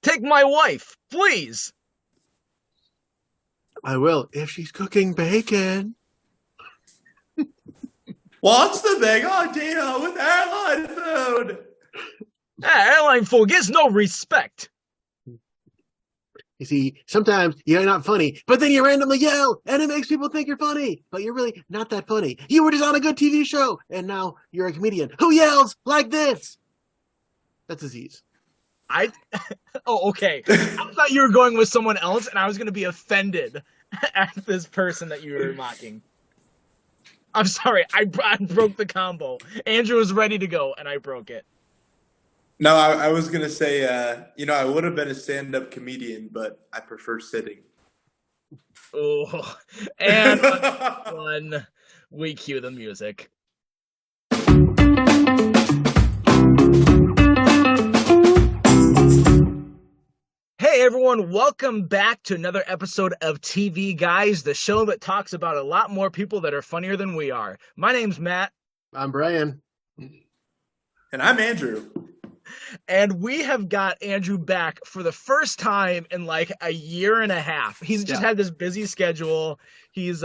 take my wife, please. I will if she's cooking bacon. What's the big idea with airline food? Airline food gets no respect. You see, sometimes you're not funny, but then you randomly yell, and it makes people think you're funny, but you're really not that funny. You were just on a good TV show, and now you're a comedian who yells like this. That's Aziz. Okay. I thought you were going with someone else, and I was going to be offended at this person that you were mocking. I'm sorry. I broke the combo. Andrew was ready to go, and I broke it. No, I was going to say, I would have been a stand-up comedian, but I prefer sitting. Oh, and one, we cue the music. Hey everyone, welcome back to another episode of TV Guys, the show that talks about a lot more people that are funnier than we are. My name's Matt. I'm Brian. And I'm Andrew. And we have got Andrew back for the first time in like a year and a half. He's just had this busy schedule. He's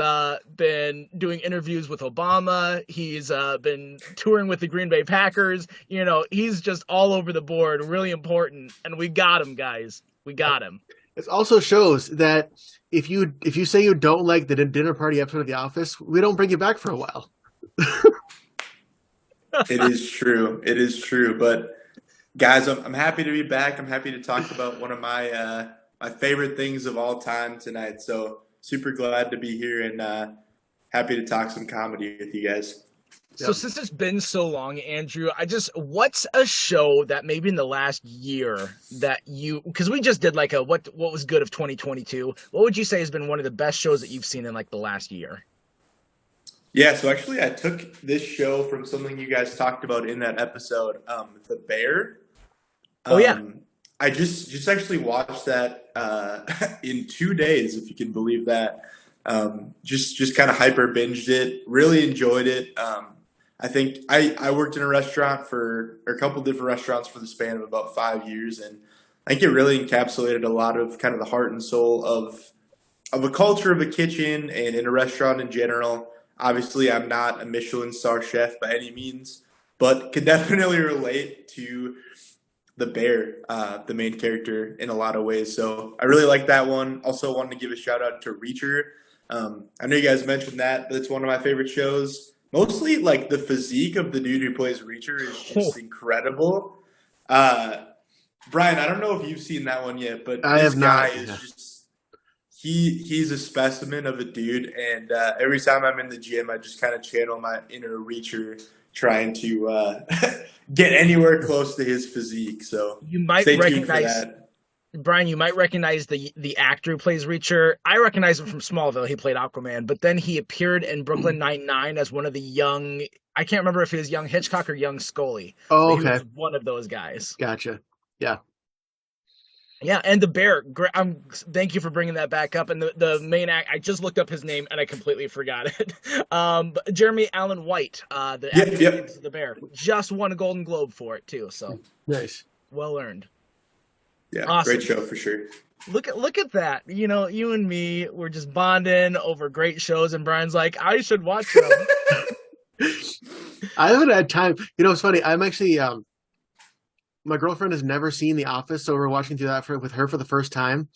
been doing interviews with Obama. He's been touring with the Green Bay Packers. You know, he's just all over the board, really important. And we got him, guys. We got him. It also shows that if you say you don't like the dinner party episode of The Office, we don't bring you back for a while. It is true. It is true. But guys, I'm happy to be back. I'm happy to talk about one of my my favorite things of all time tonight. So super glad to be here and happy to talk some comedy with you guys. So since it's been so long, Andrew, what's a show that maybe in the last year that because we just did like what was good of 2022, what would you say has been one of the best shows that you've seen in like the last year? Yeah, so actually I took this show from something you guys talked about in that episode, The Bear. Oh yeah. I just actually watched that in 2 days, if you can believe that. Just kind of hyper binged it, really enjoyed it. I think I worked in a restaurant or a couple different restaurants for the span of about 5 years, and I think it really encapsulated a lot of kind of the heart and soul of a culture of a kitchen and in a restaurant in general. Obviously, I'm not a Michelin star chef by any means, but could definitely relate to the bear, the main character, in a lot of ways. So I really like that one. Also wanted to give a shout out to Reacher. I know you guys mentioned that, but it's one of my favorite shows. Mostly, like, the physique of the dude who plays Reacher is just incredible. Brian, I don't know if you've seen that one yet, but this guy is just he's a specimen of a dude, and every time I'm in the gym, I just kind of channel my inner Reacher, trying to get anywhere close to his physique. So you might recognize Brian, you might recognize the actor who plays Reacher. I recognize him from Smallville. He played Aquaman, but then he appeared in Brooklyn Nine-Nine as one of the young, I can't remember if he was young Hitchcock or young Scully. Oh, okay. He was one of those guys. Gotcha. Yeah. Yeah, and the bear. Thank you for bringing that back up. And the main act, I just looked up his name and I completely forgot it. Jeremy Allen White, the actor the bear, just won a Golden Globe for it too. So nice, well earned. Yeah, awesome. Great show for sure. Look at that. You know, you and me, we're just bonding over great shows, and Brian's like, I should watch them. I haven't had time. You know, it's funny. I'm actually my girlfriend has never seen The Office, so we're watching through that with her for the first time,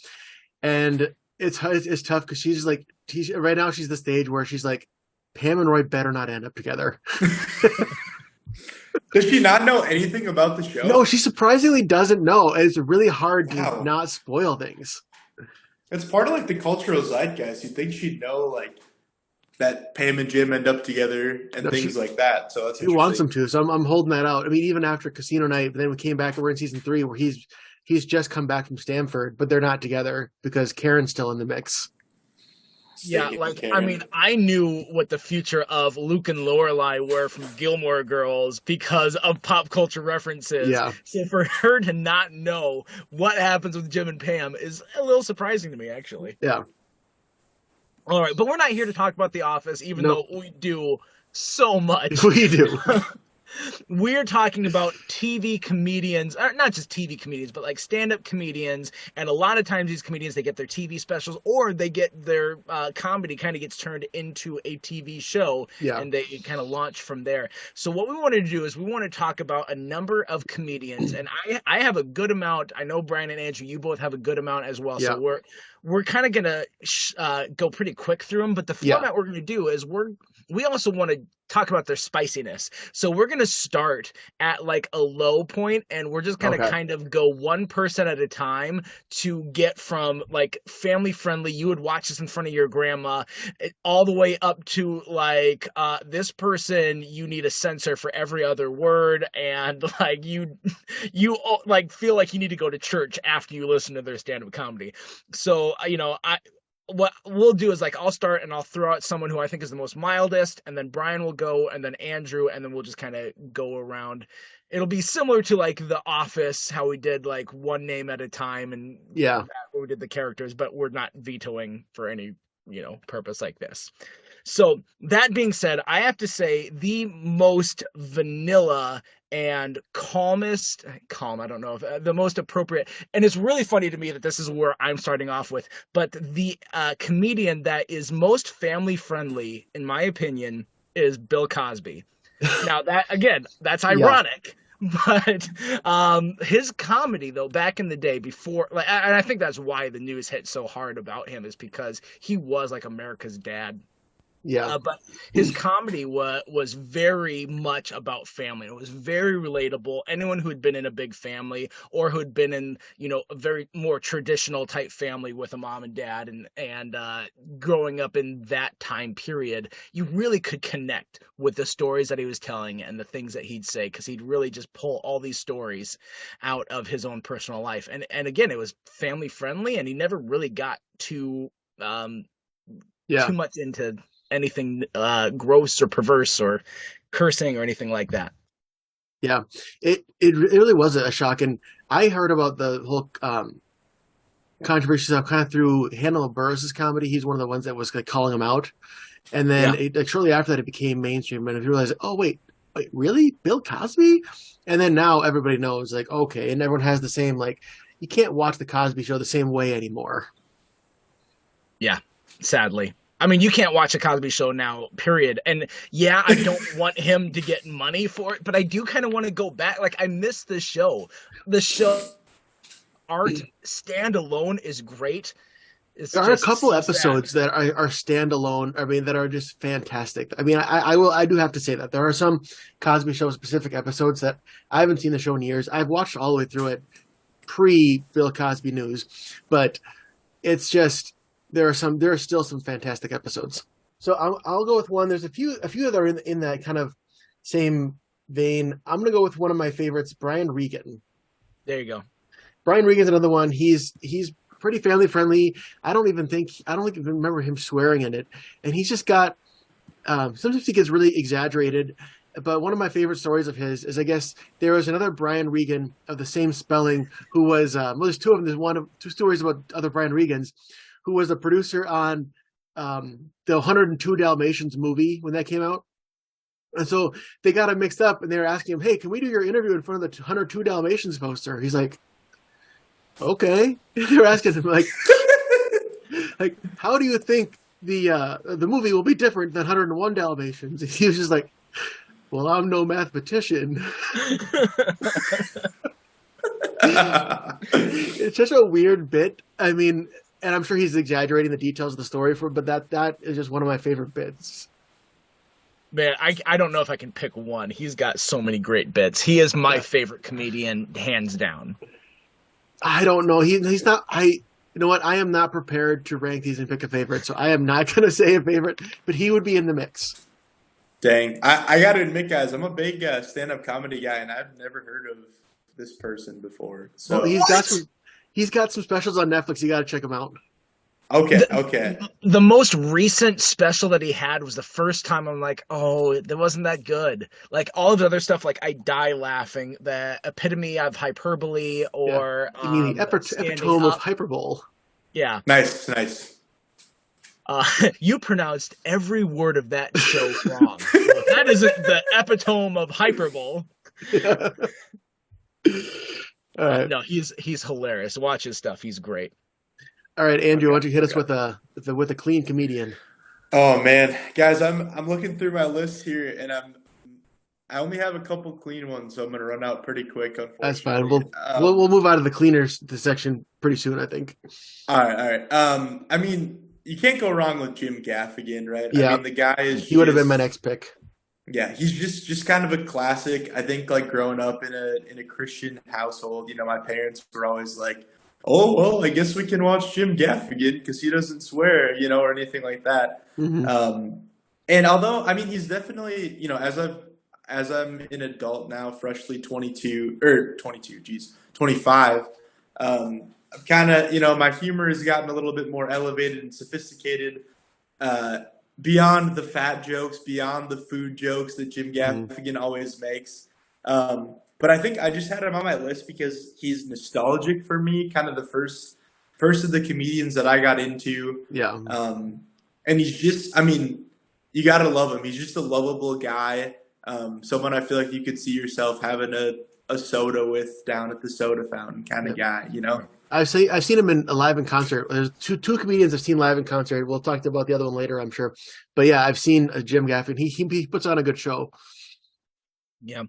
and it's tough because she's like, right now she's the stage where she's like, Pam and Roy better not end up together. Does she not know anything about the show? No, she surprisingly doesn't know. It's really hard to not spoil things. It's part of like the cultural zeitgeist. You'd think she'd know like that Pam and Jim end up together and things like that. So that's she wants them to. So I'm holding that out. I mean, even after Casino Night, but then we came back and we're in season 3 where he's just come back from Stanford, but they're not together because Karen's still in the mix. Yeah, like, I mean, I knew what the future of Luke and Lorelai were from Gilmore Girls because of pop culture references. Yeah. So for her to not know what happens with Jim and Pam is a little surprising to me, actually. Yeah. All right, but we're not here to talk about The Office, even though we do so much. We do. We're talking about TV comedians, or not just TV comedians, but like stand-up comedians. And a lot of times these comedians, they get their TV specials or they get their comedy kind of gets turned into a TV show Yeah. and they kind of launch from there. So what we wanted to do is we want to talk about a number of comedians. And I have a good amount. I know Brian and Andrew, you both have a good amount as well. Yeah. So we're kind of gonna go pretty quick through them, but the format we're gonna do is we also want to talk about their spiciness. So we're gonna start at like a low point, and we're just gonna kind of go one person at a time to get from like family friendly. You would watch this in front of your grandma, all the way up to like this person you need a censor for every other word, and like you like feel like you need to go to church after you listen to their stand-up comedy. So what we'll do is like I'll start and I'll throw out someone who I think is the most mildest, and then Brian will go, and then Andrew, and then we'll just kind of go around. It'll be similar to like The Office, how we did like one name at a time, and Yeah. we did the characters, but we're not vetoing for any purpose like this. So that being said, I have to say the most vanilla and calm, I don't know if the most appropriate, and it's really funny to me that this is where I'm starting off with, but the comedian that is most family friendly, in my opinion, is Bill Cosby. Now that, again, that's ironic. But his comedy, though, back in the day before, like, and I think that's why the news hit so hard about him, is because he was like America's dad. Yeah. But his comedy was very much about family. It was very relatable. Anyone who had been in a big family, or who had been in, a very more traditional type family with a mom and dad, and growing up in that time period, you really could connect with the stories that he was telling and the things that he'd say, because he'd really just pull all these stories out of his own personal life. And again, it was family friendly, and he never really got too much into anything gross or perverse or cursing or anything like that. Yeah, it really was a shock, and I heard about the whole controversy stuff kind of through Hannibal Buress's comedy. He's one of the ones that was like calling him out, and then like shortly after that, it became mainstream, and you realize, oh wait, really, Bill Cosby? And then now everybody knows, like, okay, and everyone has the same, like, you can't watch the Cosby Show the same way anymore. Yeah, sadly. I mean, you can't watch a Cosby Show now, period. And yeah, I don't want him to get money for it, but I do kind of want to go back. Like, I miss the show. The show art standalone is great. There are a couple episodes that are standalone. I mean, that are just fantastic. I mean, I do have to say that there are some Cosby Show specific episodes that I haven't seen the show in years. I've watched all the way through it pre Bill Cosby news, but it's just, there are still some fantastic episodes. So I'll go with one. There's a few that are in that kind of same vein. I'm gonna go with one of my favorites, Brian Regan. There you go. Brian Regan's another one. He's pretty family friendly. I don't even remember him swearing in it. And he's just got sometimes he gets really exaggerated. But one of my favorite stories of his is, I guess there was another Brian Regan of the same spelling who was there's two of them. There's two stories about other Brian Regans, who was a producer on the 102 Dalmatians movie when that came out. And so they got him mixed up, and they were asking him, hey, can we do your interview in front of the 102 Dalmatians poster? He's like, okay. They were asking him, like, how do you think the movie will be different than 101 Dalmatians? He was just like, well, I'm no mathematician. It's such a weird bit. I mean, and I'm sure he's exaggerating the details of the story but that is just one of my favorite bits. Man, I don't know if I can pick one. He's got so many great bits. He is my favorite comedian, hands down. I don't know. He's not. You know what? I am not prepared to rank these and pick a favorite, so I am not going to say a favorite, but he would be in the mix. Dang. I got to admit, guys, I'm a big stand-up comedy guy, and I've never heard of this person before. So well, he's got some specials on Netflix. You got to check them out. Okay. The most recent special that he had was the first time I'm like, oh, it wasn't that good. Like all of the other stuff, like I die laughing. The epitome of hyperbole, or you mean the epitome of hyperbole. Yeah. Nice. You pronounced every word of that show wrong. Well, that isn't the epitome of hyperbole. All right. No, he's hilarious. Watch his stuff. He's great. All right, Andrew, why don't you hit us with a clean comedian? Oh man, guys, I'm looking through my list here, and I only have a couple clean ones, so I'm gonna run out pretty quick. Unfortunately, That's fine. We'll move out of the cleaners section pretty soon, I think. All right. I mean, you can't go wrong with Jim Gaffigan, right? Yeah. I mean, the guy is. He would have been my next pick. Yeah, he's just kind of a classic. I think like growing up in a Christian household, my parents were always like, "Oh well, I guess we can watch Jim Gaffigan because he doesn't swear, or anything like that." Mm-hmm. And although I mean, he's definitely as I'm an adult now, freshly 25. I'm kind of my humor has gotten a little bit more elevated and sophisticated. Beyond the fat jokes, beyond the food jokes that Jim Gaffigan always makes. But I think I just had him on my list because he's nostalgic for me, kind of the first of the comedians that I got into. Yeah. And he's just, I mean, you got to love him. He's just a lovable guy. Someone I feel like you could see yourself having a soda with down at the soda fountain kind of guy, I've seen him live in concert. There's two comedians I've seen live in concert. We'll talk about the other one later, I'm sure. But yeah, I've seen Jim Gaffigan. He puts on a good show. Yeah,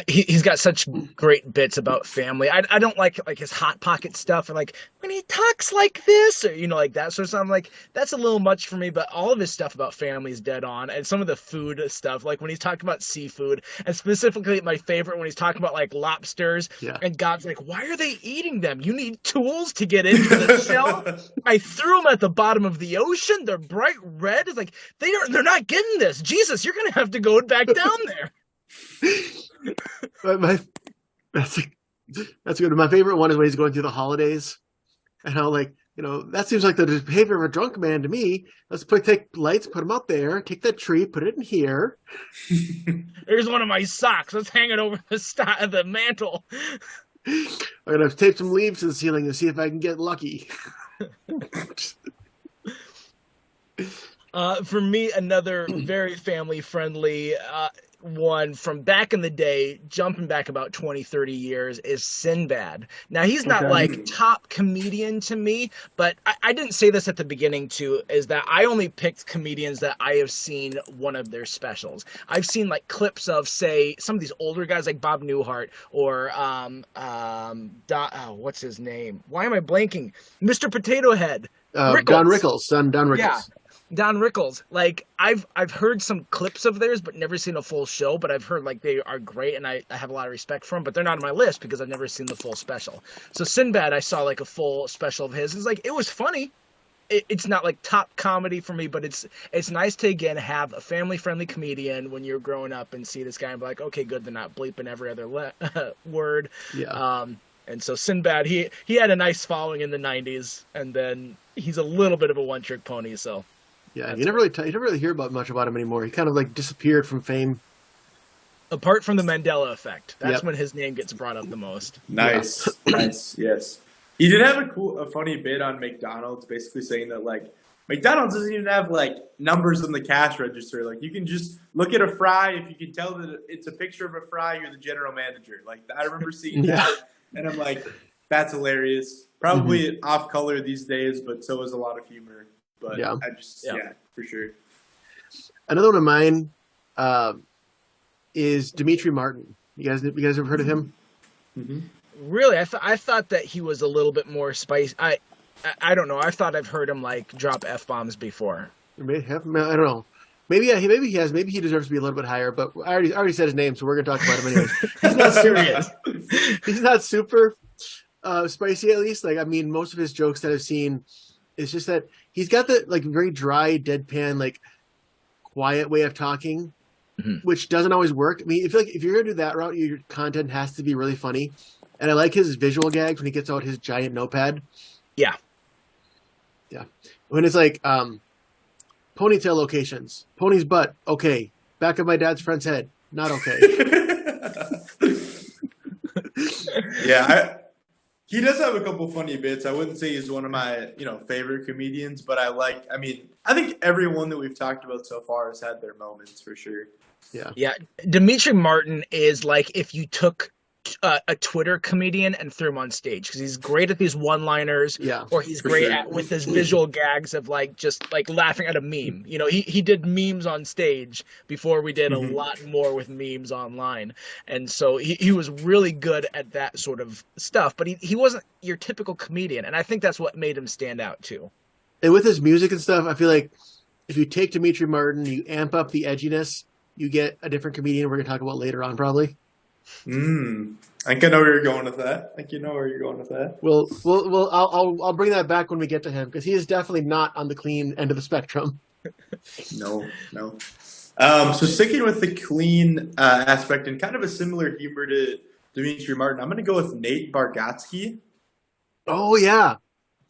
he's got such great bits about family. I don't like his hot pocket stuff, or like when he talks like this, or like that sort of stuff. I'm like, that's a little much for me. But all of his stuff about family is dead on, and some of the food stuff, like when he's talking about seafood, and specifically my favorite when he's talking about like lobsters. Yeah. And God's like, why are they eating them? You need tools to get into the shell. I threw them at the bottom of the ocean. They're bright red. It's like they're not getting this. Jesus, you're gonna have to go back down there. That's good. My favorite one is when he's going through the holidays, and how that seems like the behavior of a drunk man to me. Let's take lights, put them up there, take that tree, put it in here. Here's one of my socks. Let's hang it over the mantle. I'm gonna tape some leaves to the ceiling and see if I can get lucky. For me, another very family-friendly one from back in the day, jumping back about 20, 30 years, is Sinbad. Now, he's not like top comedian to me, but I didn't say this at the beginning too, is that I only picked comedians that I have seen one of their specials. I've seen like clips of, say, some of these older guys like Bob Newhart or what's his name? Why am I blanking? Mr. Potato Head. Don Rickles. Don Rickles. Yeah. Don Rickles. Like I've heard some clips of theirs, but never seen a full show. But I've heard like they are great, and I have a lot of respect for them. But they're not on my list because I've never seen the full special. So Sinbad, I saw like a full special of his. It's like it was funny. It's not like top comedy for me, but it's nice to again have a family friendly comedian when you're growing up and see this guy and be like, okay, good, they're not bleeping every other word. Yeah. And so Sinbad, he had a nice following in the 90s, and then he's a little bit of a one-trick pony. So. Yeah, you never really hear much about him anymore. He kind of like disappeared from fame. Apart from the Mandela effect, that's when his name gets brought up the most. Nice, nice, yes. He did have a funny bit on McDonald's, basically saying that like McDonald's doesn't even have like numbers on the cash register. Like you can just look at a fry. If you can tell that it's a picture of a fry, you're the general manager. Like I remember seeing that, and I'm like, that's hilarious. Probably off color these days, but so is a lot of humor. But I just, for sure. Another one of mine is Demetri Martin. You guys ever heard of him? Mm-hmm. Really, I thought that he was a little bit more spicy. I don't know. I thought I've heard him like drop F-bombs before. I don't know. Maybe he has. Maybe he deserves to be a little bit higher. But I already said his name, so we're gonna talk about him anyways. He's not serious. He's not super spicy, at least. Like I mean, most of his jokes that I've seen. It's just that he's got the like very dry, deadpan, like quiet way of talking, which doesn't always work. I mean, if you're gonna do that route, your content has to be really funny. And I like his visual gags when he gets out his giant notepad. Yeah. When it's like ponytail locations, pony's butt, okay. Back of my dad's friend's head, not okay. He does have a couple funny bits. I wouldn't say he's one of my, favorite comedians, but I think everyone that we've talked about so far has had their moments for sure. Yeah, Dimitri Martin is like if you took a Twitter comedian and threw him on stage because he's great at these one-liners, Yeah, or he's for great sure. at with his visual gags of like just like laughing at a meme. He did memes on stage before we did a Mhm. lot more with memes online, and so he was really good at that sort of stuff. But he wasn't your typical comedian, and I think that's what made him stand out too. and with his music and stuff, I feel like if you take Dimitri Martin, you amp up the edginess, you get a different comedian we're gonna talk about later on probably. I think I know where you're going with that. I'll bring that back when we get to him because he is definitely not on the clean end of the spectrum. No. So sticking with the clean aspect and kind of a similar humor to Dimitri Martin, I'm going to go with Nate Bargatze. Oh yeah,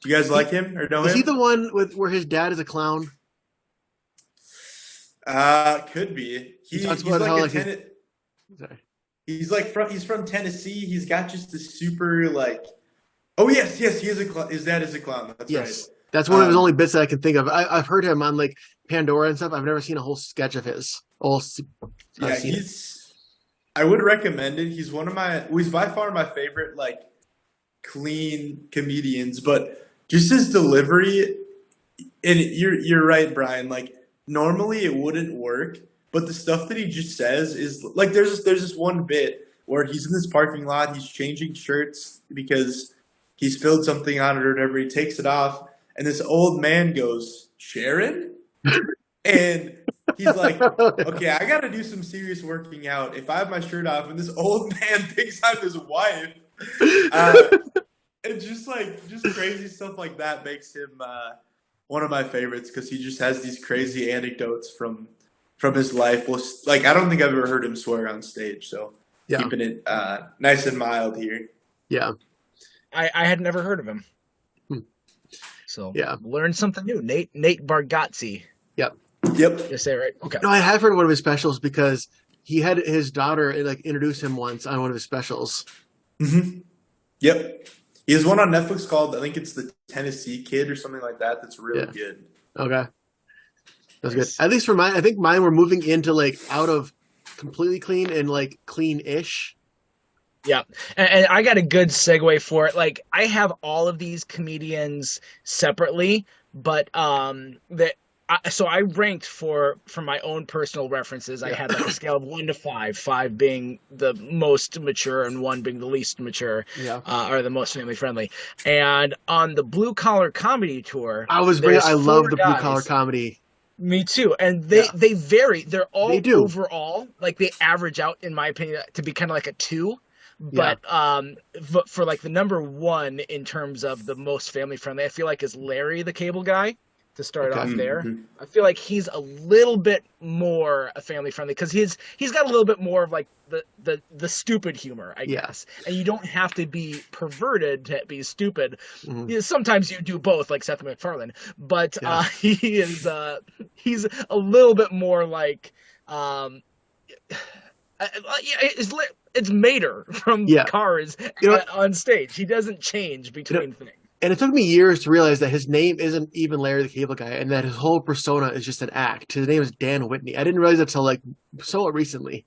Do you guys like him or know is him? he the one with where his dad is a clown? Could be. He talks He's about like how, a like, Sorry. he's from Tennessee. He's got just the super like. Oh yes, he is his dad is a clown. That's Yes, right. that's one of his only bits that I can think of. I've heard him on like Pandora and stuff. I've never seen a whole sketch of his. Yeah, I would recommend it. He's he's by far my favorite like clean comedians, but just his delivery. And you're right, Brian. Like normally it wouldn't work, but the stuff that he just says is like there's this one bit where he's in this parking lot, he's changing shirts because he spilled something on it or whatever. He takes it off, and this old man goes, "Sharon," and he's like, "Okay, I got to do some serious working out. If I have my shirt off, and this old man thinks I'm his wife." And just crazy stuff like that makes him one of my favorites because he just has these crazy anecdotes from his life. Well, like I don't think I've ever heard him swear on stage, so Yeah. keeping it nice and mild here. Yeah, I had never heard of him. So Yeah. learned something new. Nate Bargatze. Yep. Did I say it right? Okay. no, I have heard one of his specials because he had his daughter like introduce him once on one of his specials. Mm-hmm. Yep. He has one on Netflix called I think it's the Tennessee Kid or something like that. That's really good. Okay, that's Nice. good. At least for mine, I think mine were moving into like out of completely clean and like clean-ish. Yeah, and I got a good segue for it. Like I have all of these comedians separately, but so I ranked for my own personal references. I had like a scale of 1 to 5, 5 being the most mature and 1 being the least mature, Yeah. or the most family friendly. And on the Blue Collar Comedy Tour, I love there's the 4 blue guys. collar comedy. Me too. And they vary. They're all They do. overall, like they average out, in my opinion, to be kind of like a 2. But for like the number 1 in terms of the most family friendly, I feel like is Larry the Cable Guy to start Okay. off there. Mhm. I feel like he's a little bit more family friendly because he's got a little bit more of like the stupid humor, I Yeah. guess. And you don't have to be perverted to be stupid. Mhm. Yeah, sometimes you do both, like Seth MacFarlane. But Yeah. he's a little bit more like it's Mater from Yeah. Cars You know what? on stage. He doesn't change between things. And it took me years to realize that his name isn't even Larry the Cable Guy, and that his whole persona is just an act. His name is Dan Whitney. I didn't realize that until like so recently.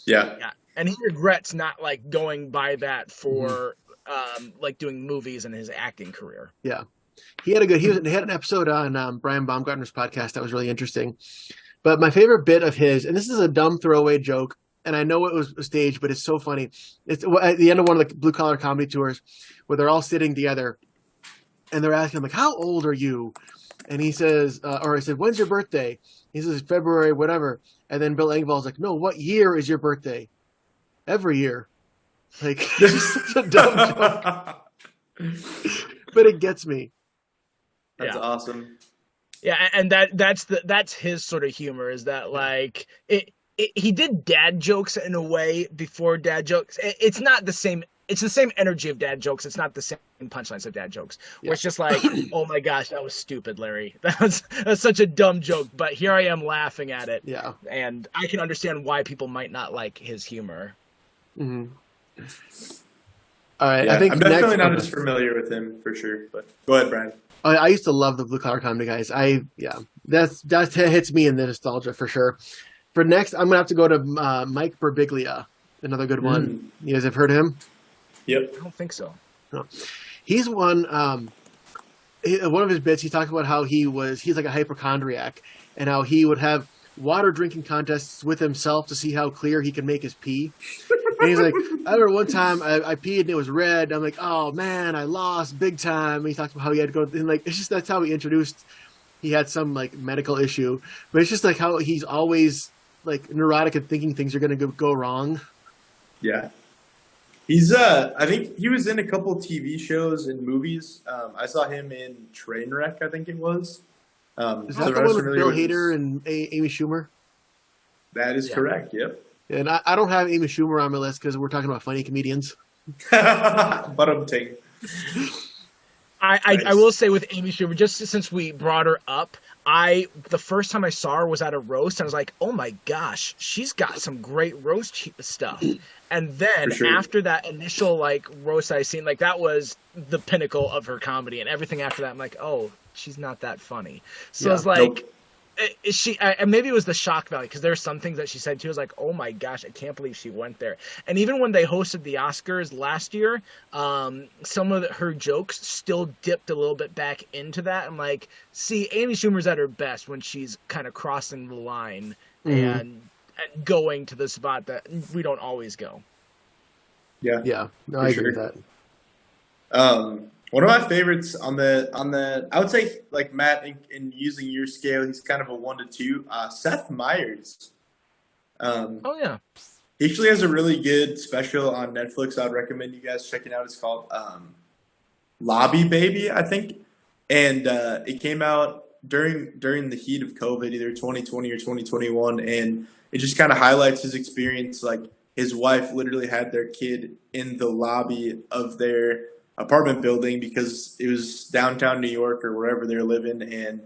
Yeah. Yeah, and he regrets not like going by that for like doing movies in his acting career. Yeah, he had an episode on Brian Baumgartner's podcast that was really interesting. But my favorite bit of his, and this is a dumb throwaway joke, and I know it was staged, but it's so funny. It's at the end of one of the Blue Collar Comedy Tours where they're all sitting together. And they're asking him, like, how old are you? And he says, or I said, when's your birthday? He says, February, whatever. And then Bill Engvall's like, no, what year is your birthday? Every year. Like, it's just such a dumb joke. But it gets me. That's Yeah. awesome. Yeah, and that's his sort of humor is that like he did dad jokes in a way before dad jokes. It's not the same. It's the same energy of dad jokes. It's not the same punchlines of dad jokes. Where it's just like, oh my gosh, that was stupid, Larry. That's such a dumb joke. But here I am laughing at it. Yeah. And I can understand why people might not like his humor. Mm-hmm. All right, Yeah, I think I'm definitely next. not Okay. as familiar with him for sure. But go ahead, Brian. I used to love the Blue Collar Comedy Guys. That hits me in the nostalgia for sure. For next, I'm gonna have to go to Mike Birbiglia, another good one. Mm. You guys have heard of him? Yep. I don't think so. No. He's one. One of his bits, he talked about how he's like a hypochondriac, and how he would have water drinking contests with himself to see how clear he can make his pee. And he's like, I remember one time I peed and it was red. I'm like, oh man, I lost big time. And he talked about how he had to go, and like, it's just that's how he introduced. He had some like medical issue, but it's just like how he's always like neurotic and thinking things are going to go wrong. Yeah. He's I think he was in a couple TV shows and movies. I saw him in Trainwreck, I think it was. Is so that the I was one with familiar Bill with his- Hader and Amy Schumer? That is Yeah. correct. Yep. And I don't have Amy Schumer on my list because we're talking about funny comedians. But I'm taking. I Nice. will say with Amy Schumer, just since we brought her up, the first time I saw her was at a roast, and I was like, oh my gosh, she's got some great roast stuff. And then For sure. after that initial like roast I seen, like that was the pinnacle of her comedy, and everything after that, I'm like, oh, she's not that funny. So Yeah. it's like. Nope. Is she? And maybe it was the shock value because there's some things that she said too. I was like, oh my gosh, I can't believe she went there. And even when they hosted the Oscars last year, some of her jokes still dipped a little bit back into that. I'm like, see, Amy Schumer's at her best when she's kind of crossing the line Mhm. and going to the spot that we don't always go. Yeah. Yeah, no, For I agree sure. with that. One of my favorites on the I would say like Matt in using your scale, he's kind of a 1 to 2. Seth Meyers. Oh yeah, He actually has a really good special on Netflix. I'd recommend you guys checking out. It's called Lobby Baby, I think, and it came out during the heat of COVID, either 2020 or 2021, and it just kind of highlights his experience. Like his wife literally had their kid in the lobby of their apartment building because it was downtown New York or wherever they're living, and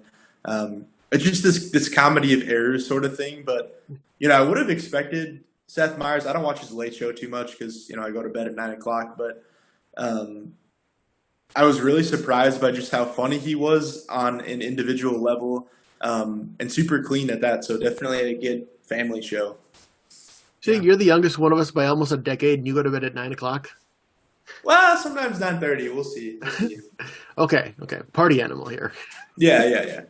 it's just this comedy of errors sort of thing. But I would have expected Seth Meyers. I don't watch his Late Show too much because I go to bed at 9 o'clock. But I was really surprised by just how funny he was on an individual level, and super clean at that. So definitely a good family show. So you're the youngest one of us by almost a decade, and you go to bed at 9 o'clock. Well, sometimes 9:30. We'll see. Okay, party animal here. Yeah.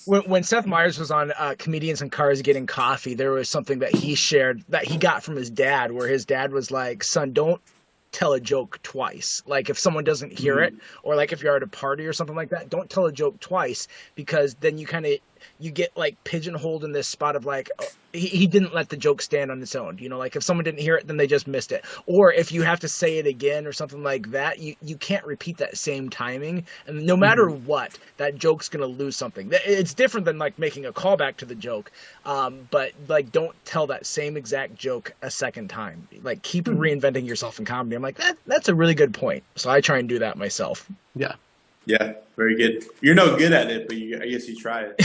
when Seth Meyers was on Comedians in Cars Getting Coffee, there was something that he shared that he got from his dad, where his dad was like, son, don't tell a joke twice. Like if someone doesn't hear it, or like if you're at a party or something like that, don't tell a joke twice, because then you get like pigeonholed in this spot of like, he didn't let the joke stand on its own. Like if someone didn't hear it, then they just missed it. Or if you have to say it again or something like that, you can't repeat that same timing. And no matter what, that joke's going to lose something. It's different than like making a callback to the joke. But like, don't tell that same exact joke a second time. Like keep reinventing yourself in comedy. I'm like, that's a really good point. So I try and do that myself. Yeah. Yeah, very good. You're no good at it, but I guess you try it.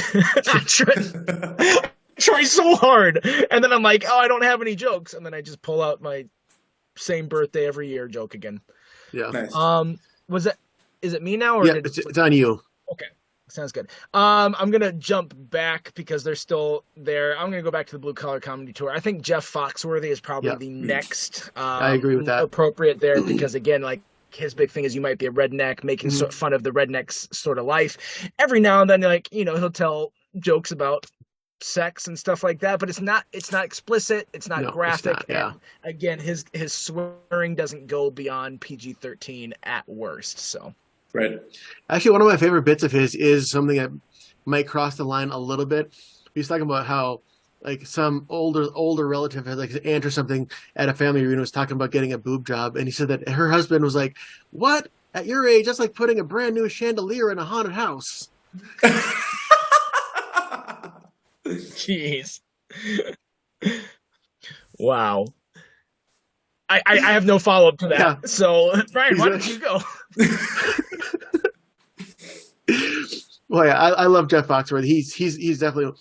I try so hard, and then I'm like, oh, I don't have any jokes, and then I just pull out my same birthday every year joke again. Yeah. Nice. Is it me now, or Yeah, it's on you. Okay, sounds good. I'm gonna jump back because they're still there. I'm gonna go back to the Blue Collar Comedy Tour. I think Jeff Foxworthy is probably Yeah. the next. I agree with that. Appropriate there because again, like. His big thing is you might be a redneck, making fun of the redneck's sort of life. Every now and then, like he'll tell jokes about sex and stuff like that, but it's not explicit, it's not graphic. It's not, yeah. And again, his swearing doesn't go beyond PG-13 at worst. So Right. Actually, one of my favorite bits of his is something that might cross the line a little bit. He's talking about how like some older relative had like his aunt or something at a family reunion was talking about getting a boob job, and he said that her husband was like, "What? At your age, that's like putting a brand new chandelier in a haunted house." jeez. Wow. I have no follow-up to that. Yeah. So Brian, why don't you go? Well, yeah, I love Jeff Foxworthy. He's definitely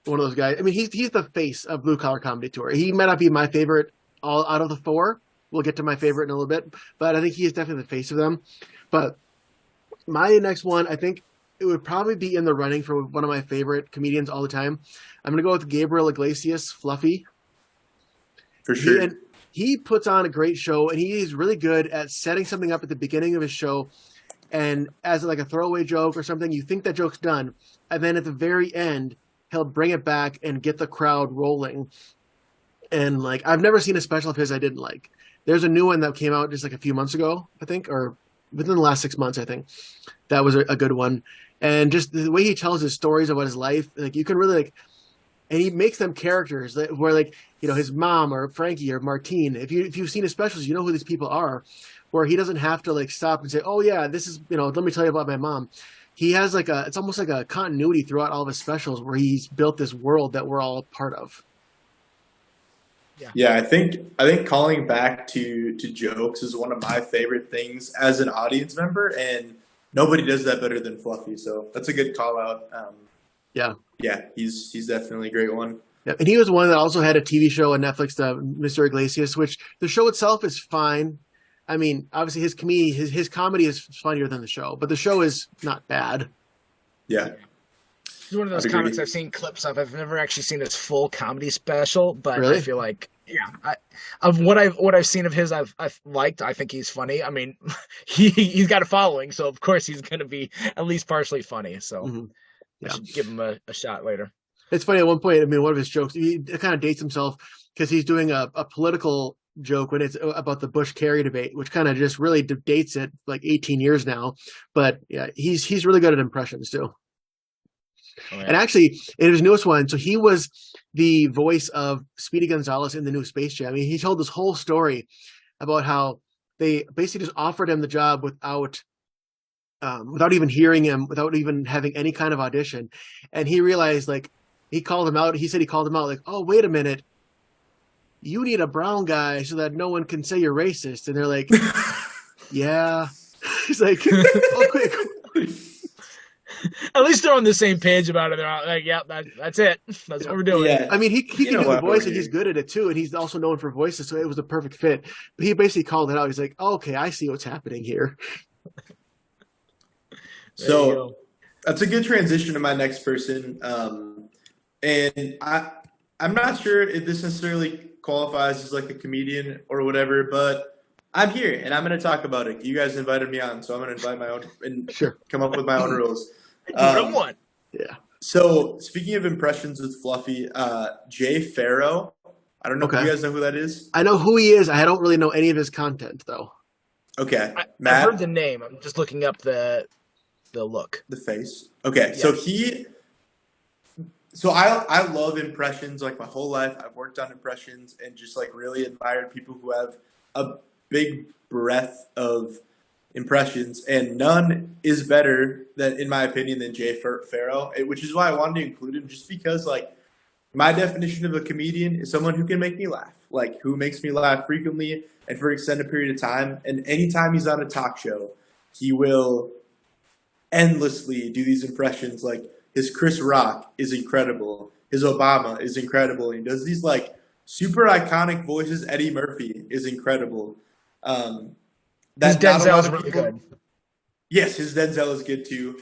one of those guys. I mean, he's the face of Blue Collar Comedy Tour. He might not be my favorite all out of the four, we'll get to my favorite in a little bit, but I think he is definitely the face of them. But my next one, I think it would probably be in the running for one of my favorite comedians all the time. I'm going to go with Gabriel Iglesias, Fluffy. For sure. He puts on a great show, and he is really good at setting something up at the beginning of his show. And as like a throwaway joke or something, you think that joke's done. And then at the very end, he'll bring it back and get the crowd rolling. And like, I've never seen a special of his I didn't like. There's a new one that came out just like a few months ago, I think, or within the last 6 months, I think. That was a good one. And just the way he tells his stories about his life, like you can really like, and he makes them characters that where like, you know, his mom or Frankie or Martine. If you've seen his specials, you know who these people are. Where he doesn't have to like stop and say, "Oh yeah, this is, you know, let me tell you about my mom." He has like it's almost like a continuity throughout all of his specials where he's built this world that we're all a part of. Yeah, I think calling back to jokes is one of my favorite things as an audience member, and nobody does that better than Fluffy. So that's a good call out. Yeah, he's definitely a great one. Yeah, and he was one that also had a TV show on Netflix, Mr. Iglesias, which the show itself is fine. I mean, obviously his comedy is funnier than the show, but the show is not bad. Yeah. He's one of those comics I've seen clips of. I've never actually seen his full comedy special, but Really? I feel like, yeah, of what I've seen of his, I've liked. I think he's funny. I mean, he's got a following, so of course he's going to be at least partially funny. So Yeah. I should give him a shot later. It's funny at one point. I mean, one of his jokes, he kind of dates himself because he's doing a political joke when it's about the Bush-Kerry debate, which kind of just really dates it like 18 years now. But yeah, he's really good at impressions too. Oh, yeah. And actually, in his newest one, so he was the voice of Speedy Gonzalez in the new Space Jam. I mean, he told this whole story about how they basically just offered him the job without even hearing him, without even having any kind of audition. And he realized, like, he called him out. He said he called him out, like, "Oh, wait a minute. You need a brown guy so that no one can say you're racist." And they're like, "Yeah." He's like, "Okay, cool." At least they're on the same page about it. They're all like, "Yeah, that's it. That's what we're doing." Yeah. I mean, he can do the voice, and he's good at it too. And he's also known for voices, so it was a perfect fit. But he basically called it out. He's like, "Oh, okay, I see what's happening here." So that's a good transition to my next person. And I'm not sure if this necessarily qualifies as like a comedian or whatever, but I'm here and I'm going to talk about it. You guys invited me on, so I'm going to invite my own and come up with my own rules. Yeah. So speaking of impressions with Fluffy, Jay Farrow. I don't know if you guys know who that is. I know who he is. I don't really know any of his content though. Okay, Matt? I've heard the name. I'm just looking up the look, the face. Okay, yeah. So I love impressions. Like my whole life, I've worked on impressions and just like really admired people who have a big breadth of impressions, and none is better than, in my opinion, than Jay Farrow. Which is why I wanted to include him, just because like my definition of a comedian is someone who can make me laugh, like who makes me laugh frequently and for an extended period of time. And anytime he's on a talk show, he will endlessly do these impressions. Like his Chris Rock is incredible. His Obama is incredible. He does these like super iconic voices. Eddie Murphy is incredible. His Denzel is really good. Yes, his Denzel is good too.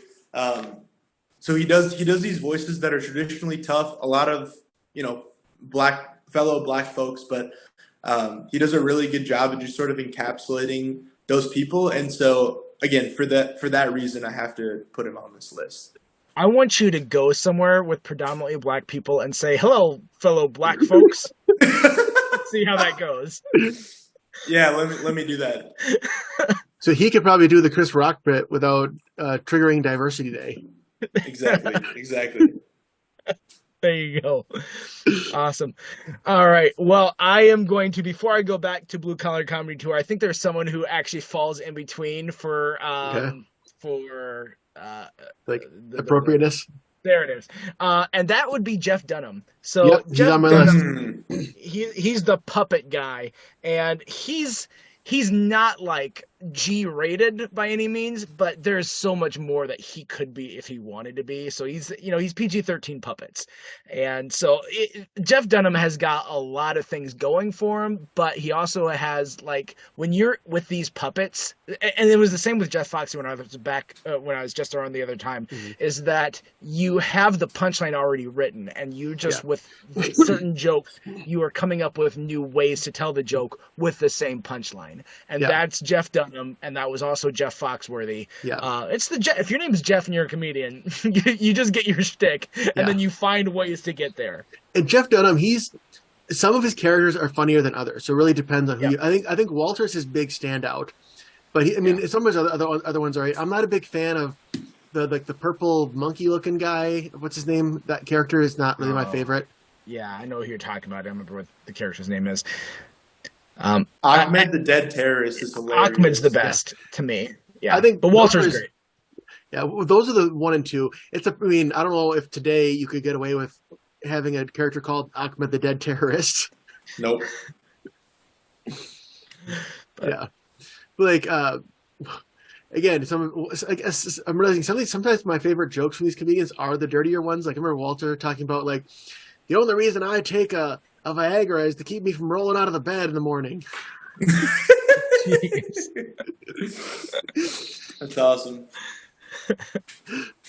So he does these voices that are traditionally tough. A lot of, you know, fellow black folks, but he does a really good job of just sort of encapsulating those people. And so again, for that reason, I have to put him on this list. I want you to go somewhere with predominantly black people and say, "Hello, fellow black folks." Let's see how that goes. Yeah, let me do that. So he could probably do the Chris Rock bit without triggering Diversity Day. Exactly. There you go. Awesome. All right. Well, I am going to, before I go back to Blue Collar Comedy Tour, I think there's someone who actually falls in between for appropriateness. There it is. And that would be Jeff Dunham. So yep, he's on my list. He's the puppet guy, and he's not like G-rated by any means, but there's so much more that he could be if he wanted to be. So he's PG-13 puppets. And so Jeff Dunham has got a lot of things going for him, but he also has, like, when you're with these puppets, and it was the same with Jeff Foxy when I was back, when I was just around the other time, is that you have the punchline already written, and you just, with certain jokes, you are coming up with new ways to tell the joke with the same punchline. And that's Jeff Dunham. And that was also Jeff Foxworthy. If your name is Jeff and you're a comedian, you just get your shtick, and then you find ways to get there. And Jeff Dunham, some of his characters are funnier than others, so it really depends on who. I think Walter's his big standout, but some of his other ones are right. I'm not a big fan of the purple monkey looking guy. What's his name? That character is not really my favorite. Yeah, I know who you're talking about. I don't remember what the character's name is. Ahmed the Dead Terrorist is hilarious. Ahmed's the best to me. Yeah, I think but Walter's great. Yeah, those are the 1 and 2. I don't know if today you could get away with having a character called Ahmed the Dead Terrorist. Nope. Yeah, like again, I'm realizing something. Sometimes my favorite jokes from these comedians are the dirtier ones. Like I remember Walter talking about, like, the only reason I take a Viagra is to keep me from rolling out of the bed in the morning. That's awesome.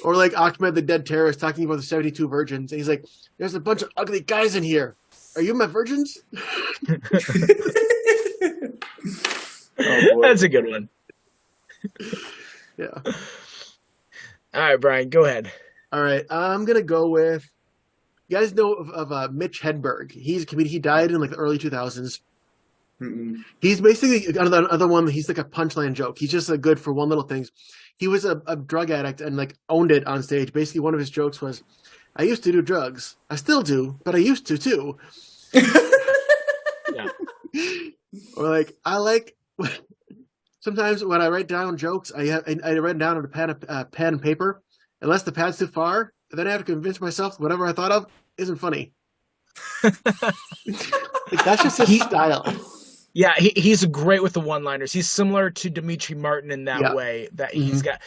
Or like Ahmed the Dead Terrorist talking about the 72 virgins, and he's like, "There's a bunch of ugly guys in here. Are you my virgins?" That's a good one. Yeah. All right, Brian, go ahead. All right, I'm gonna go with. You guys know of Mitch Hedberg? He's a comedian. He died in like the early 2000s. He's basically another one. He's like a punchline joke. He's just good for one little thing. He was a drug addict and like owned it on stage. Basically, one of his jokes was, "I used to do drugs. I still do, but I used to too." Yeah. Or like sometimes when I write down jokes, I write down on a pen and paper. Unless the pad's too far, then I have to convince myself whatever I thought of isn't funny. Like, that's just his style. Yeah, he's great with the one-liners. He's similar to Dimitri Martin in that way, that he's got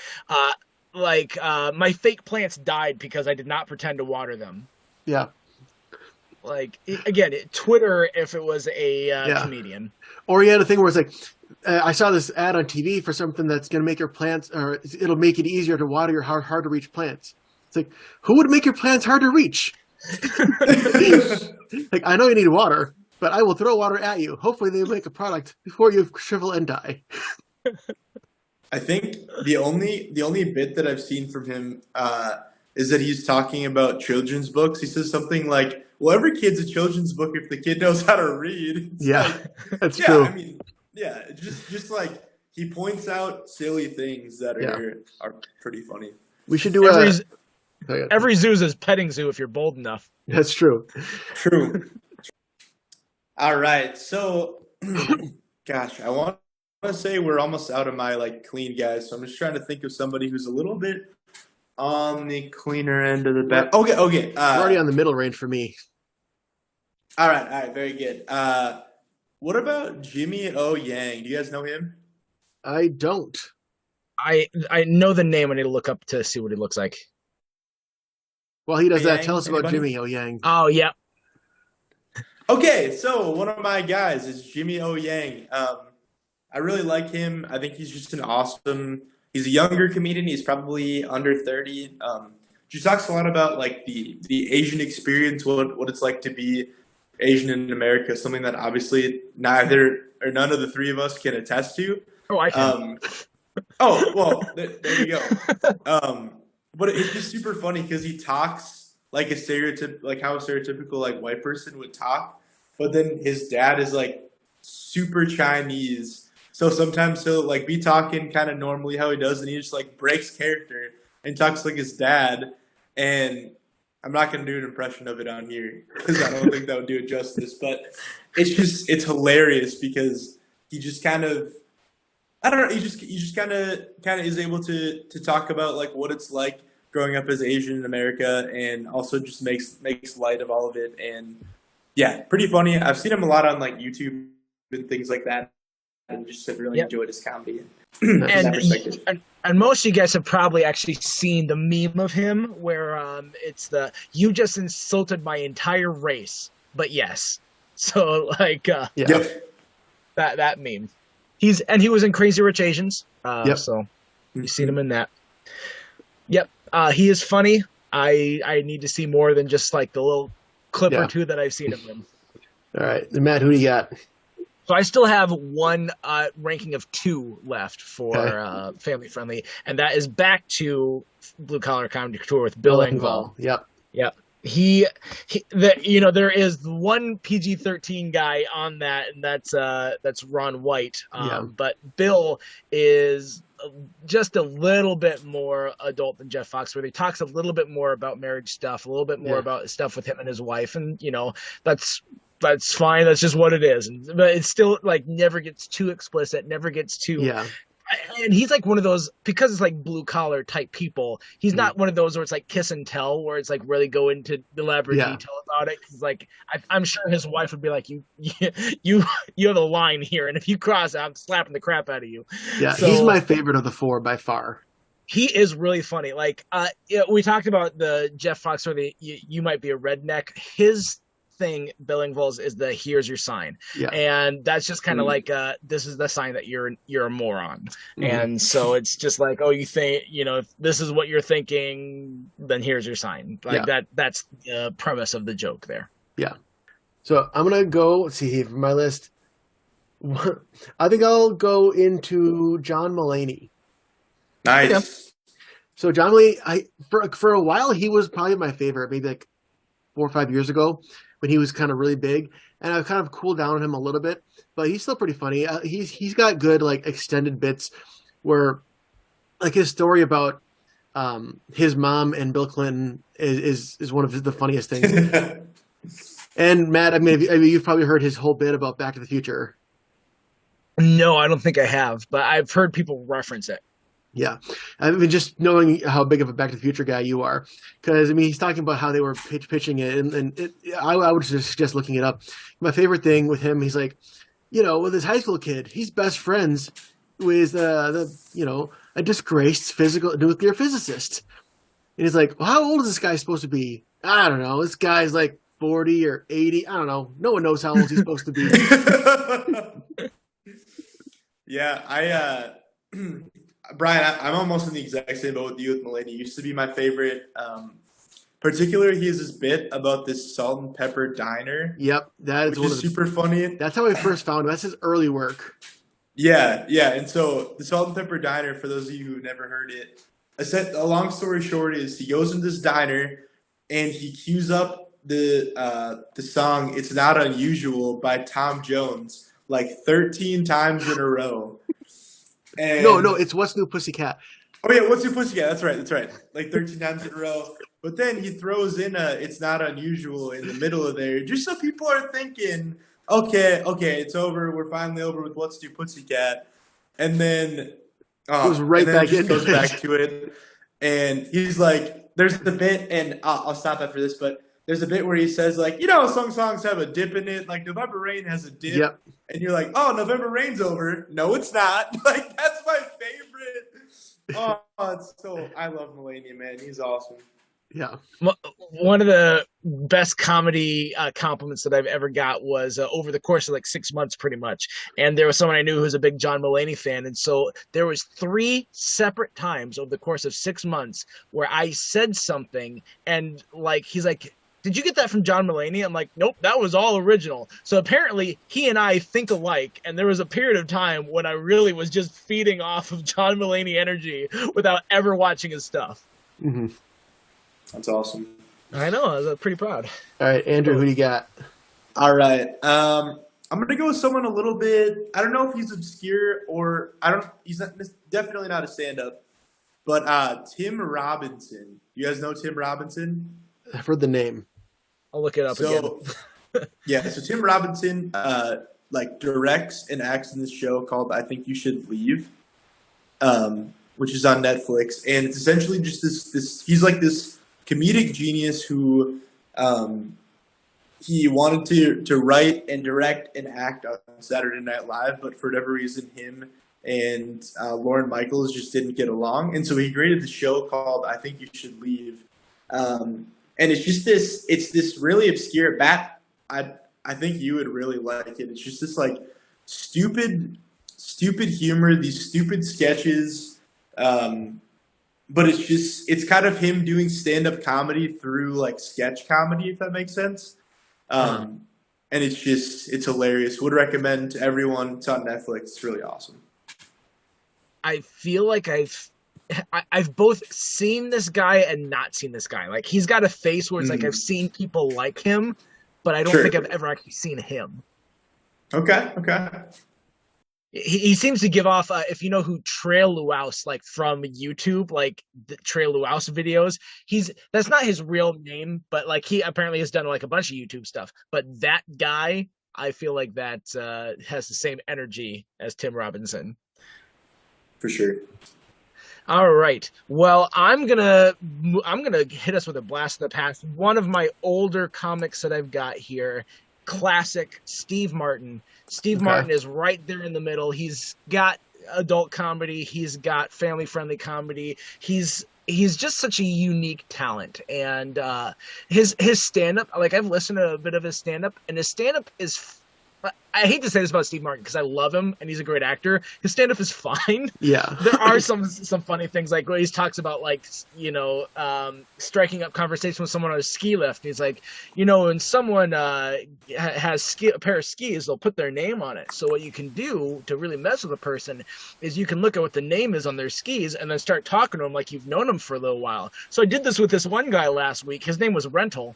my fake plants died because I did not pretend to water them. Yeah. Like, again, Twitter if it was a comedian. Or he had a thing where it's like, I saw this ad on TV for something that's going to make your plants, or it'll make it easier to water your hard to reach plants. It's like, who would make your plants hard to reach? Like, I know you need water, but I will throw water at you. Hopefully they make a product before you shrivel and die. I think the only bit that I've seen from him is that he's talking about children's books. He says something like, "Well, every kid's a children's book if the kid knows how to read." It's that's true. I mean, just like he points out silly things that are pretty funny. We should do every zoo's a petting zoo if you're bold enough. That's true. True. All right, so gosh, I want to say we're almost out of my clean guys, so I'm just trying to think of somebody who's a little bit on the cleaner end of the bet. Okay. We're already on the middle range for me. All right, very good. What about Jimmy O Yang? Do you guys know him? I don't. I know the name. I need to look up to see what he looks like. While he does that, Yang, tell us about anybody? Jimmy O Yang. Oh, yeah. Okay, so one of my guys is Jimmy O Yang. I really like him. I think he's just he's a younger comedian. He's probably under 30. He talks a lot about the Asian experience, what it's like to be Asian in America, something that obviously none of the three of us can attest to. Oh, I can. There you go. But it's just super funny because he talks like how a stereotypical white person would talk, but then his dad is super Chinese. So sometimes he'll be talking kind of normally how he does, and he just breaks character and talks like his dad. And I'm not going to do an impression of it on here because I don't think that would do it justice. But it's hilarious because he just kind of, I don't know, he just kind of is able to talk about what it's like growing up as Asian in America, and also just makes light of all of it. And yeah, pretty funny. I've seen him a lot on YouTube and things like that. and just have really Yep. enjoyed his comedy. And, that perspective. and most of you guys have probably actually seen the meme of him where it's the "you just insulted my entire race," but yes. So like Yeah. Yep. that meme. He was in Crazy Rich Asians. Yep. So you've seen him in that. Yep. He is funny. I need to see more than just like the little clip Yeah. or two that I've seen of him. All right, Matt, who do you got? So I still have one ranking of 2 left for Okay. Family Friendly, and that is back to Blue Collar Comedy Tour with Bill Engvall. Yep. Yep. There is one PG-13 guy on that, and that's Ron White. Yeah. But Bill is just a little bit more adult than Jeff Foxworthy. He talks a little bit more about marriage stuff, a little bit more Yeah. about stuff with him and his wife, and that's fine. That's just what it is. But it's still like never gets too explicit, never gets too. Yeah. And he's like one of those, because it's like blue collar type people. He's Mm. not one of those where it's like kiss and tell, where it's like really go into elaborate Yeah. detail about it. Cause like I'm sure his wife would be like, you have a line here, and if you cross it, I'm slapping the crap out of you. Yeah. So- He's my favorite of the 4 by far. He is really funny. Like, we talked about the Jeff Foxworthy. You might be a redneck. His thing, Bill Engvall's, is the "here's your sign," Yeah. and that's just kind of like, this is the sign that you're a moron. Mhm. And so it's just like, oh, you think, if this is what you're thinking, then here's your sign. Like that's the premise of the joke there. So I'm gonna go. Let's see here for my list. I think I'll go into John Mulaney. Nice. So John Mulaney, for a while he was probably my favorite. Maybe like 4 or 5 years ago when he was kind of really big, and I've kind of cooled down on him a little bit, but he's still pretty funny. He's got good like extended bits where like his story about his mom and Bill Clinton is one of the funniest things. And Matt, I mean, you've probably heard his whole bit about Back to the Future. No, I don't think I have, but I've heard people reference it. Yeah, I mean, just knowing how big of a Back to the Future guy you are, because I mean, he's talking about how they were pitching it, and I would just suggest looking it up. My favorite thing with him, he's like, with his high school kid, he's best friends with a disgraced nuclear physicist, and he's like, well, how old is this guy supposed to be? I don't know. This guy's like 40 or 80. I don't know. No one knows how old he's supposed to be. Yeah, Brian, I'm almost in the exact same boat with you with Mulaney. He used to be my favorite. Particularly, he has this bit about this salt and pepper diner. Yep, that is which is super funny. That's how I first found him. That's his early work. Yeah. And so the salt and pepper diner, for those of you who've never heard it, a long story short is he goes in this diner and he cues up the song "It's Not Unusual" by Tom Jones like 13 times in a row. And No, it's What's New Pussycat. Oh yeah, What's New Pussycat? That's right. Like 13 times in a row. But then he throws in "It's Not Unusual" in the middle of there, just so people are thinking, okay, it's over. We're finally over with What's New Pussycat, and then goes right back into goes it. back to it, and he's like, "There's the bit," and I'll stop after this, but there's a bit where he says like, some songs have a dip in it, like November Rain has a dip. Yep. And you're like, oh, November Rain's over. No, it's not. Like, that's my favorite. Oh, I love Mulaney, man. He's awesome. Yeah. One of the best comedy compliments that I've ever got was over the course of like 6 months, pretty much. And there was someone I knew who was a big John Mulaney fan. And so there was 3 separate times over the course of 6 months where I said something and like, he's like, did you get that from John Mulaney? I'm like, nope, that was all original. So apparently he and I think alike. And there was a period of time when I really was just feeding off of John Mulaney energy without ever watching his stuff. Mm-hmm. That's awesome. I know. I was pretty proud. All right, Andrew, who do you got? All right. I'm going to go with someone a little bit, I don't know if he's obscure or definitely not a stand-up, but Tim Robinson. You guys know Tim Robinson? I've heard the name. I'll look it up again. Yeah, so Tim Robinson directs and acts in this show called I Think You Should Leave, which is on Netflix, and it's essentially just this he's like this comedic genius who he wanted to write and direct and act on Saturday Night Live, but for whatever reason, him and Lauren Michaels just didn't get along, and so he created the show called "I Think You Should Leave," and it's just this really obscure bat. I think you would really like it. It's just this like stupid humor, these stupid sketches. But it's kind of him doing stand-up comedy through like sketch comedy, if that makes sense. And it's hilarious. Would recommend to everyone. It's on Netflix. It's really awesome. I feel like I've both seen this guy and not seen this guy. Like he's got a face where it's like I've seen people like him, but I don't think I've ever actually seen him. Okay. He seems to give off, if you know who Trail Luaus, like from YouTube, like the Trail Luaus videos, that's not his real name, but like he apparently has done like a bunch of YouTube stuff. But that guy, I feel like that has the same energy as Tim Robinson. For sure. All right. Well, I'm gonna hit us with a blast in the past. One of my older comics that I've got here, classic Steve Martin. Steve Martin is right there in the middle. He's got adult comedy. He's got family-friendly comedy. He's just such a unique talent. And his stand-up, like I've listened to a bit of his stand-up, and his stand-up is I hate to say this about Steve Martin because I love him and he's a great actor. His stand-up is fine. Yeah. There are some funny things, like where he talks about like, striking up conversation with someone on a ski lift. He's like, when someone has a pair of skis, they'll put their name on it. So what you can do to really mess with a person is you can look at what the name is on their skis and then start talking to them like you've known them for a little while. So I did this with this one guy last week. His name was Rental.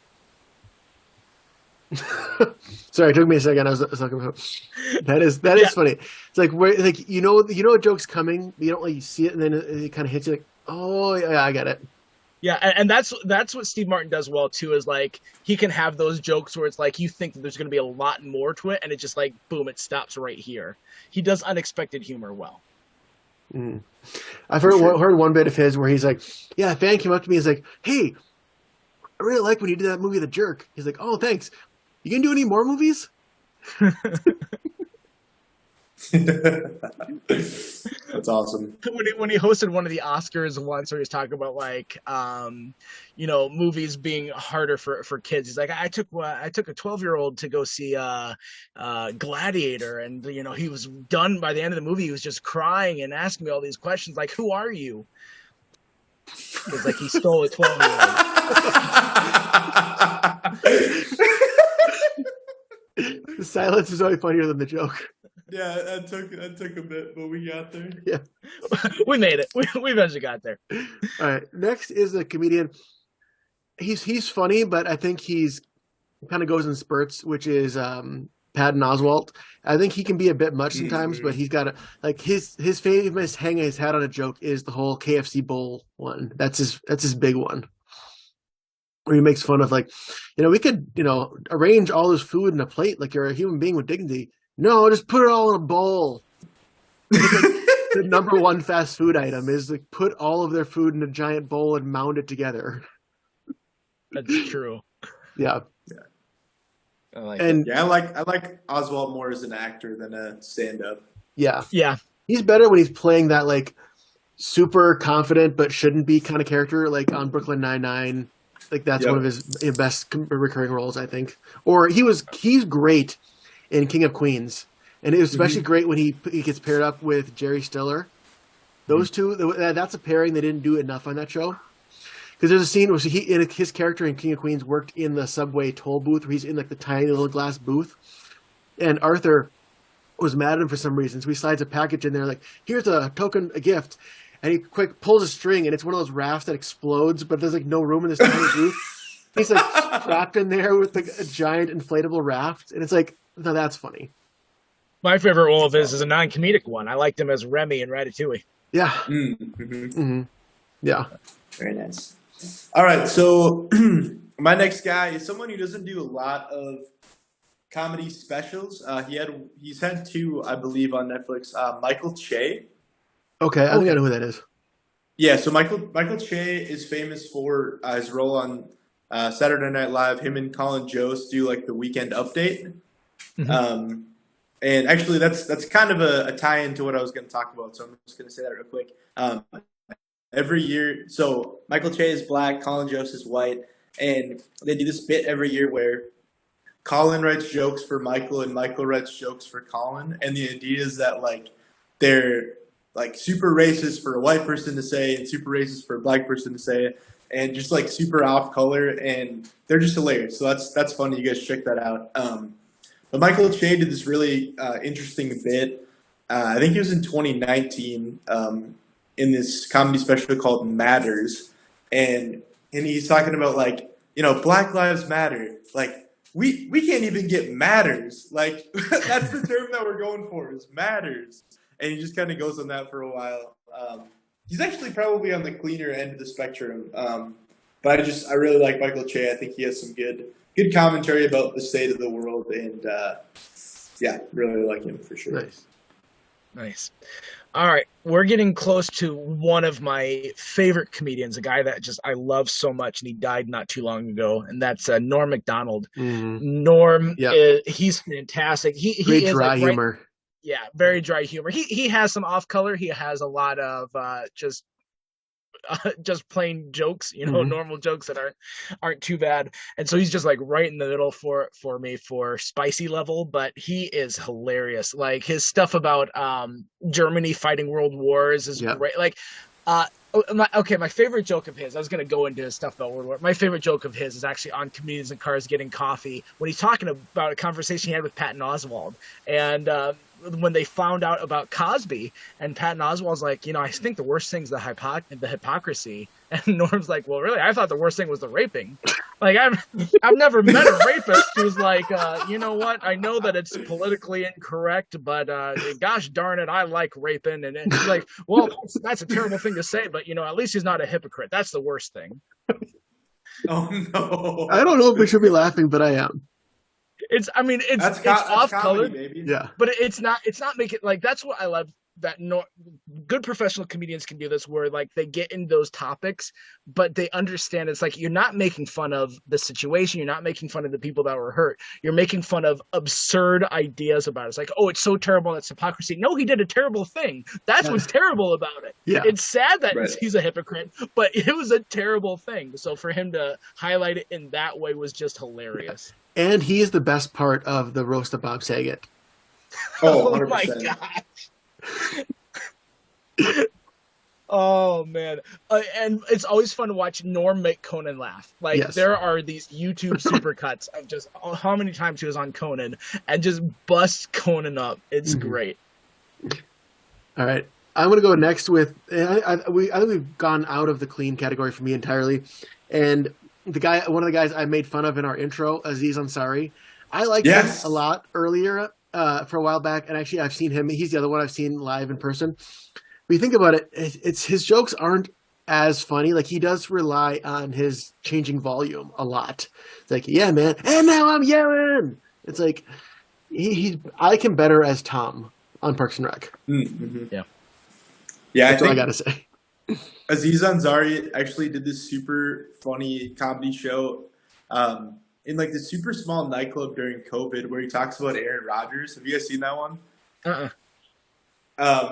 Sorry, it took me a second. I was talking about that is funny. It's like where like you know a joke's coming, you don't like see it, and then it kind of hits you like, oh yeah, I get it. Yeah, and that's what Steve Martin does well too. Is like he can have those jokes where it's like you think that there's going to be a lot more to it, and it just like boom, it stops right here. He does unexpected humor well. Mm. I've heard one bit of his where he's like, yeah, a fan came up to me, he's like, hey, I really like when you did that movie The Jerk. He's like, oh, thanks. You gonna do any more movies? That's awesome. When he hosted one of the Oscars once, where he was talking about like, movies being harder for kids. He's like, I took a 12-year-old to go see Gladiator, and he was done by the end of the movie. He was just crying and asking me all these questions, like, who are you? Because like he stole a 12-year-old. The silence is always funnier than the joke. Yeah, that took a bit, but we got there. Yeah, we made it. We eventually got there. All right, next is a comedian. He's funny, but I think he's kind of goes in spurts, which is Patton Oswalt. I think he can be a bit much sometimes, but he's got his famous hanging his hat on a joke is the whole KFC bowl one. That's his big one. Where he makes fun of like, we could, arrange all this food in a plate like you're a human being with dignity. No, just put it all in a bowl. The number one fast food item is like put all of their food in a giant bowl and mound it together. That's true. Yeah. I like I like Oswald more as an actor than a stand-up. Yeah. Yeah. He's better when he's playing that like super confident but shouldn't be kind of character, like on Brooklyn Nine-Nine. Like that's one of his best recurring roles, I think. Or he's great in King of Queens, and it was especially great when he gets paired up with Jerry Stiller. Those two, that's a pairing they didn't do enough on that show. Because there's a scene where his character in King of Queens worked in the subway toll booth, where he's in like the tiny little glass booth, and Arthur was mad at him for some reason, so he slides a package in there like, here's a gift. And he quick pulls a string, and it's one of those rafts that explodes, but there's like no room in this tiny booth. He's like trapped in there with like a giant inflatable raft, and it's like, no, that's funny. My favorite role of his is a non-comedic one. I liked him as Remy in Ratatouille. Yeah. Yeah. Very nice. All right, so my next guy is someone who doesn't do a lot of comedy specials. He's had two, I believe, on Netflix. Michael Che. Okay, I think I know who that is. Yeah, so Michael Che is famous for his role on Saturday Night Live. Him and Colin Jost do like the weekend update. Mhm. And actually, that's kind of a tie-in to what I was going to talk about. So I'm just going to say that real quick. Every year, so Michael Che is black, Colin Jost is white, and they do this bit every year where Colin writes jokes for Michael and Michael writes jokes for Colin. And the idea is that like they're like super racist for a white person to say and super racist for a black person to say and just like super off color, and they're just hilarious. So that's funny. You guys check that out. But Michael Che did this really interesting bit. I think it was in 2019 in this comedy special called Matters, and he's talking about like Black Lives Matter. Like we can't even get matters. Like that's the term that we're going for is matters, and he just kind of goes on that for a while. He's actually probably on the cleaner end of the spectrum, but I really like Michael Che. I think he has some good commentary about the state of the world, and yeah, really like him for sure. Nice. All right, we're getting close to one of my favorite comedians, a guy that just I love so much, and he died not too long ago, and that's Norm Macdonald. Norm, he's fantastic. He great is dry like, humor. Yeah, very dry humor. He has some off color. He has a lot of just plain jokes, normal jokes that aren't too bad. And so he's just like right in the middle for me for spicy level, but he is hilarious. Like his stuff about Germany fighting world wars is great. Like my favorite joke of his, I was going to go into his stuff about World War. My favorite joke of his is actually on Comedians in Cars Getting Coffee when he's talking about a conversation he had with Patton Oswalt. And when they found out about Cosby, and Patton Oswalt's like, I think the worst thing's the hypocrisy. And Norm's like, well, really, I thought the worst thing was the raping. Like, I've never met a rapist who's like, you know what? I know that it's politically incorrect, but gosh darn it, I like raping. And he's like, well, that's a terrible thing to say, but at least he's not a hypocrite. That's the worst thing. Oh no! I don't know if we should be laughing, but I am. It's off color, yeah, but it's not making like that's what I love. That good professional comedians can do this, where like they get in those topics, but they understand it's like you're not making fun of the situation, you're not making fun of the people that were hurt, you're making fun of absurd ideas about it. It's like, oh, it's so terrible, that's hypocrisy. No, he did a terrible thing. That's what's terrible about it. Yeah, it's sad that he's a hypocrite, but it was a terrible thing. So for him to highlight it in that way was just hilarious. And he is the best part of the roast of Bob Saget. Oh, my gosh. Oh man, and it's always fun to watch Norm make Conan laugh. Like there are these YouTube supercuts of just how many times he was on Conan and just bust Conan up. It's great. All right, I'm gonna go next with I think we've gone out of the clean category for me entirely, and one of the guys I made fun of in our intro, Aziz Ansari. I liked him a lot earlier. For a while back, and actually I've seen him. He's the other one I've seen live in person. But you think about it, it's his jokes aren't as funny. Like he does rely on his changing volume a lot. It's like, yeah, man, and now I'm yelling. It's like I like him better as Tom on Parks and Rec. Mm-hmm. Yeah. That's all I gotta say. Aziz Ansari actually did this super funny comedy show. In like the super small nightclub during COVID where he talks about Aaron Rodgers. Have you guys seen that one?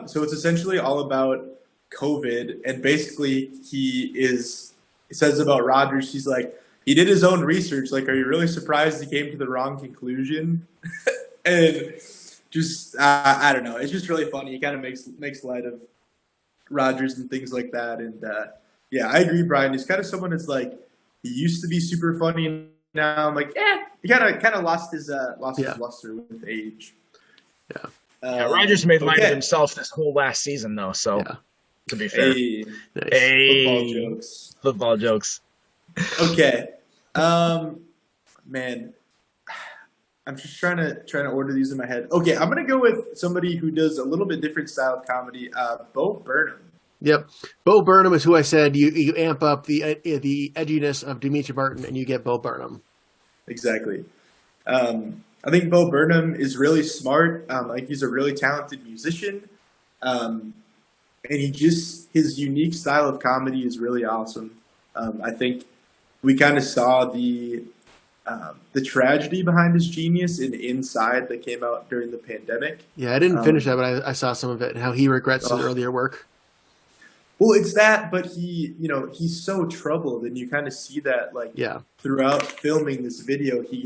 So it's essentially all about COVID, and basically he says about Rodgers, he's like, he did his own research. Like, are you really surprised he came to the wrong conclusion? And just, I don't know. It's just really funny. He kind of makes light of Rodgers and things like that. And yeah, I agree, Brian. He's kind of someone that's like, he used to be super funny. Now I'm like, he kind of lost his luster with age. Yeah, Rodgers made light of himself this whole last season, though. So to be fair, football jokes. Okay, man, I'm just trying to order these in my head. Okay, I'm gonna go with somebody who does a little bit different style of comedy. Bo Burnham. Yep, Bo Burnham is who I said you amp up the edginess of Demetri Martin and you get Bo Burnham. Exactly. I think Bo Burnham is really smart. Like he's a really talented musician, and his unique style of comedy is really awesome. I think we kind of saw the tragedy behind his genius in Inside that came out during the pandemic. Yeah, I didn't finish that, Um, but I saw some of it and how he regrets his oh, earlier work. well, it's that, but he's so troubled, and you kind of see that like Yeah. throughout filming this video, he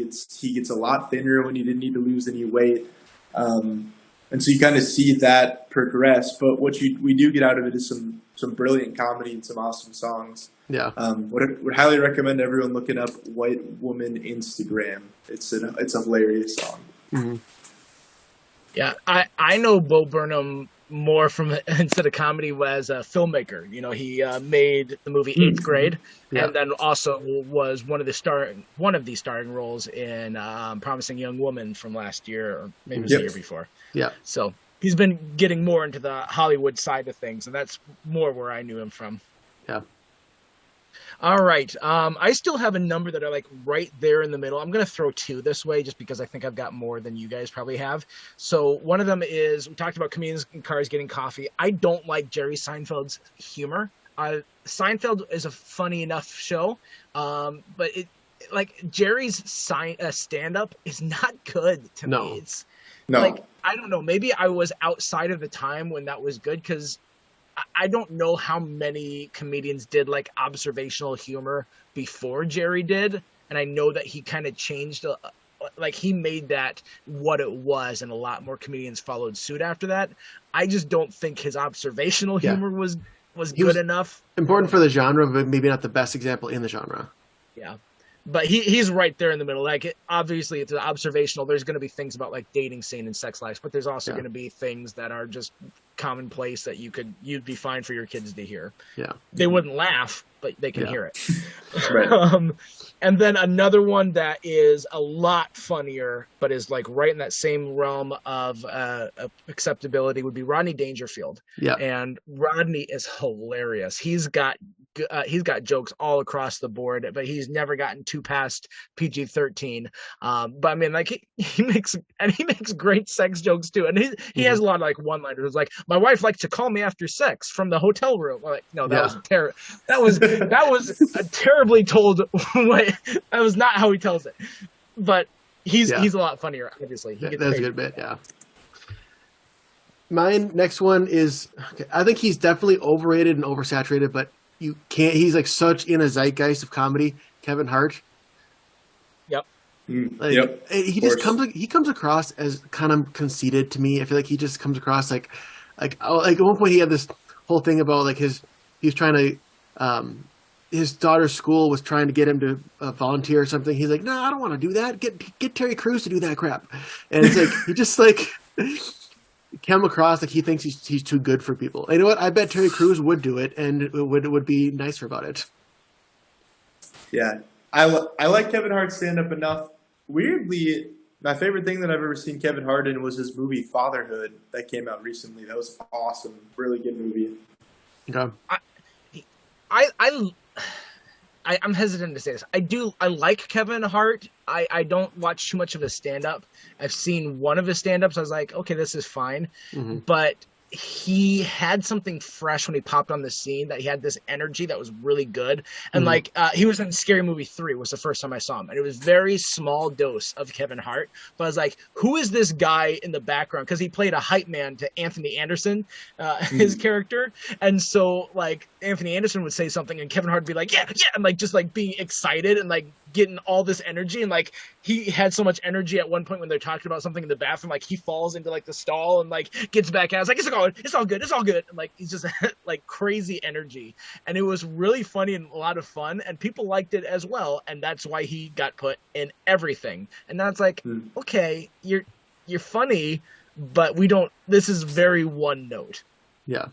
gets a lot thinner when he didn't need to lose any weight, and so you kind of see that progress. But we do get out of it is some brilliant comedy and some awesome songs. Yeah. Would highly recommend everyone looking up "White Woman Instagram." It's a hilarious song. Hmm. Yeah, I know Bo Burnham more from instead of comedy was a filmmaker. You know, he made the movie Eighth Grade, Yeah. and then also was one of the starring roles in Promising Young Woman from last year, or maybe it was the Yep. year before. Yeah. So he's been getting more into the Hollywood side of things, and that's more where I knew him from. Yeah. All right. I still have a number that are like right there in the middle. I'm going to throw two this way just because I think I've got more than you guys probably have. So one of them is we talked about comedians in cars getting coffee. I don't like Jerry Seinfeld's humor. Seinfeld is a funny enough show, but Jerry's stand-up is not good to No. me. It's No, like, I don't know. Maybe I was outside of the time when that was good because I don't know how many comedians did like observational humor before Jerry did, and I know that he kind of changed, like he made that what it was, and a lot more comedians followed suit after that. I just don't think his observational Yeah. humor was He good was enough. important for the genre, but maybe not the best example in the genre. Yeah. But he's right there in the middle. Like, obviously, it's observational. There's going to be things about like dating scene and sex lives, but there's also Yeah. going to be things that are just commonplace that you'd be fine for your kids to hear. Yeah. They wouldn't laugh, but they can Yeah. hear it. right. And then another one that is a lot funnier, but is like right in that same realm of acceptability would be Rodney Dangerfield. Yeah. And Rodney is hilarious. He's got jokes all across the board, but he's never gotten too past PG-13. But I mean, like he makes great sex jokes too, and he has a lot of like one-liners. Like, my wife likes to call me after sex from the hotel room. Like, no, that Yeah. was terrible. That was a terribly told way. That was not how he tells it. But he's Yeah. a lot funnier. Obviously, he gets That's a paid. good bit. Yeah. Mine next one is, okay, I think he's definitely overrated and oversaturated, but you can't. He's like such in a zeitgeist of comedy. Kevin Hart. Like, Yep. he of just course. he comes across as kind of conceited to me. I feel like he just comes across like at one point he had this whole thing about like he was trying to his daughter's school was trying to get him to volunteer or something. He's like, no, I don't want to do that. Get Terry Crews to do that crap. And it's like he just like came across like he thinks he's too good for people. And you know what? I bet Terry Crews would do it, and it would be nicer about it. Yeah, I like Kevin Hart's stand up enough. Weirdly, my favorite thing that I've ever seen Kevin Hart in was his movie Fatherhood that came out recently. That was awesome, really good movie. Okay. I'm hesitant to say this. I like Kevin Hart. I don't watch too much of his stand up. I've seen one of his stand ups. I was like, okay, this is fine. Mm-hmm. But he had something fresh when he popped on the scene, that he had this energy that was really good. And Mhm. he was in Scary Movie 3 was the first time I saw him. And it was very small dose of Kevin Hart. But I was like, who is this guy in the background? Because he played a hype man to Anthony Anderson, his character. And so like Anthony Anderson would say something and Kevin Hart would be like, yeah, and like just like being excited and like getting all this energy. And like he had so much energy at one point when they're talking about something in the bathroom, like he falls into like the stall and like gets back out. It's like, it's all good. And like he's just like crazy energy. And it was really funny and a lot of fun, and people liked it as well. And that's why he got put in everything. And that's like, okay, you're funny, but this is very one note. Yeah.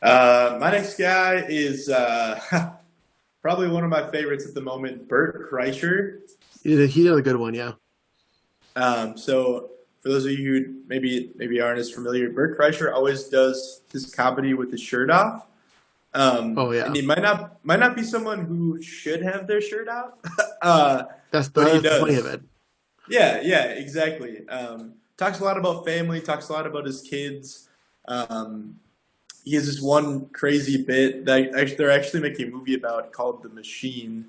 My next guy is probably one of my favorites at the moment, Bert Kreischer. He did a good one. Yeah. So for those of you who maybe aren't as familiar, Bert Kreischer always does his comedy with his shirt off. Oh yeah. And he might not be someone who should have their shirt off. That's but he the does. point of it. Yeah, exactly. Talks a lot about family, talks a lot about his kids. He has this one crazy bit that they're actually making a movie about called The Machine.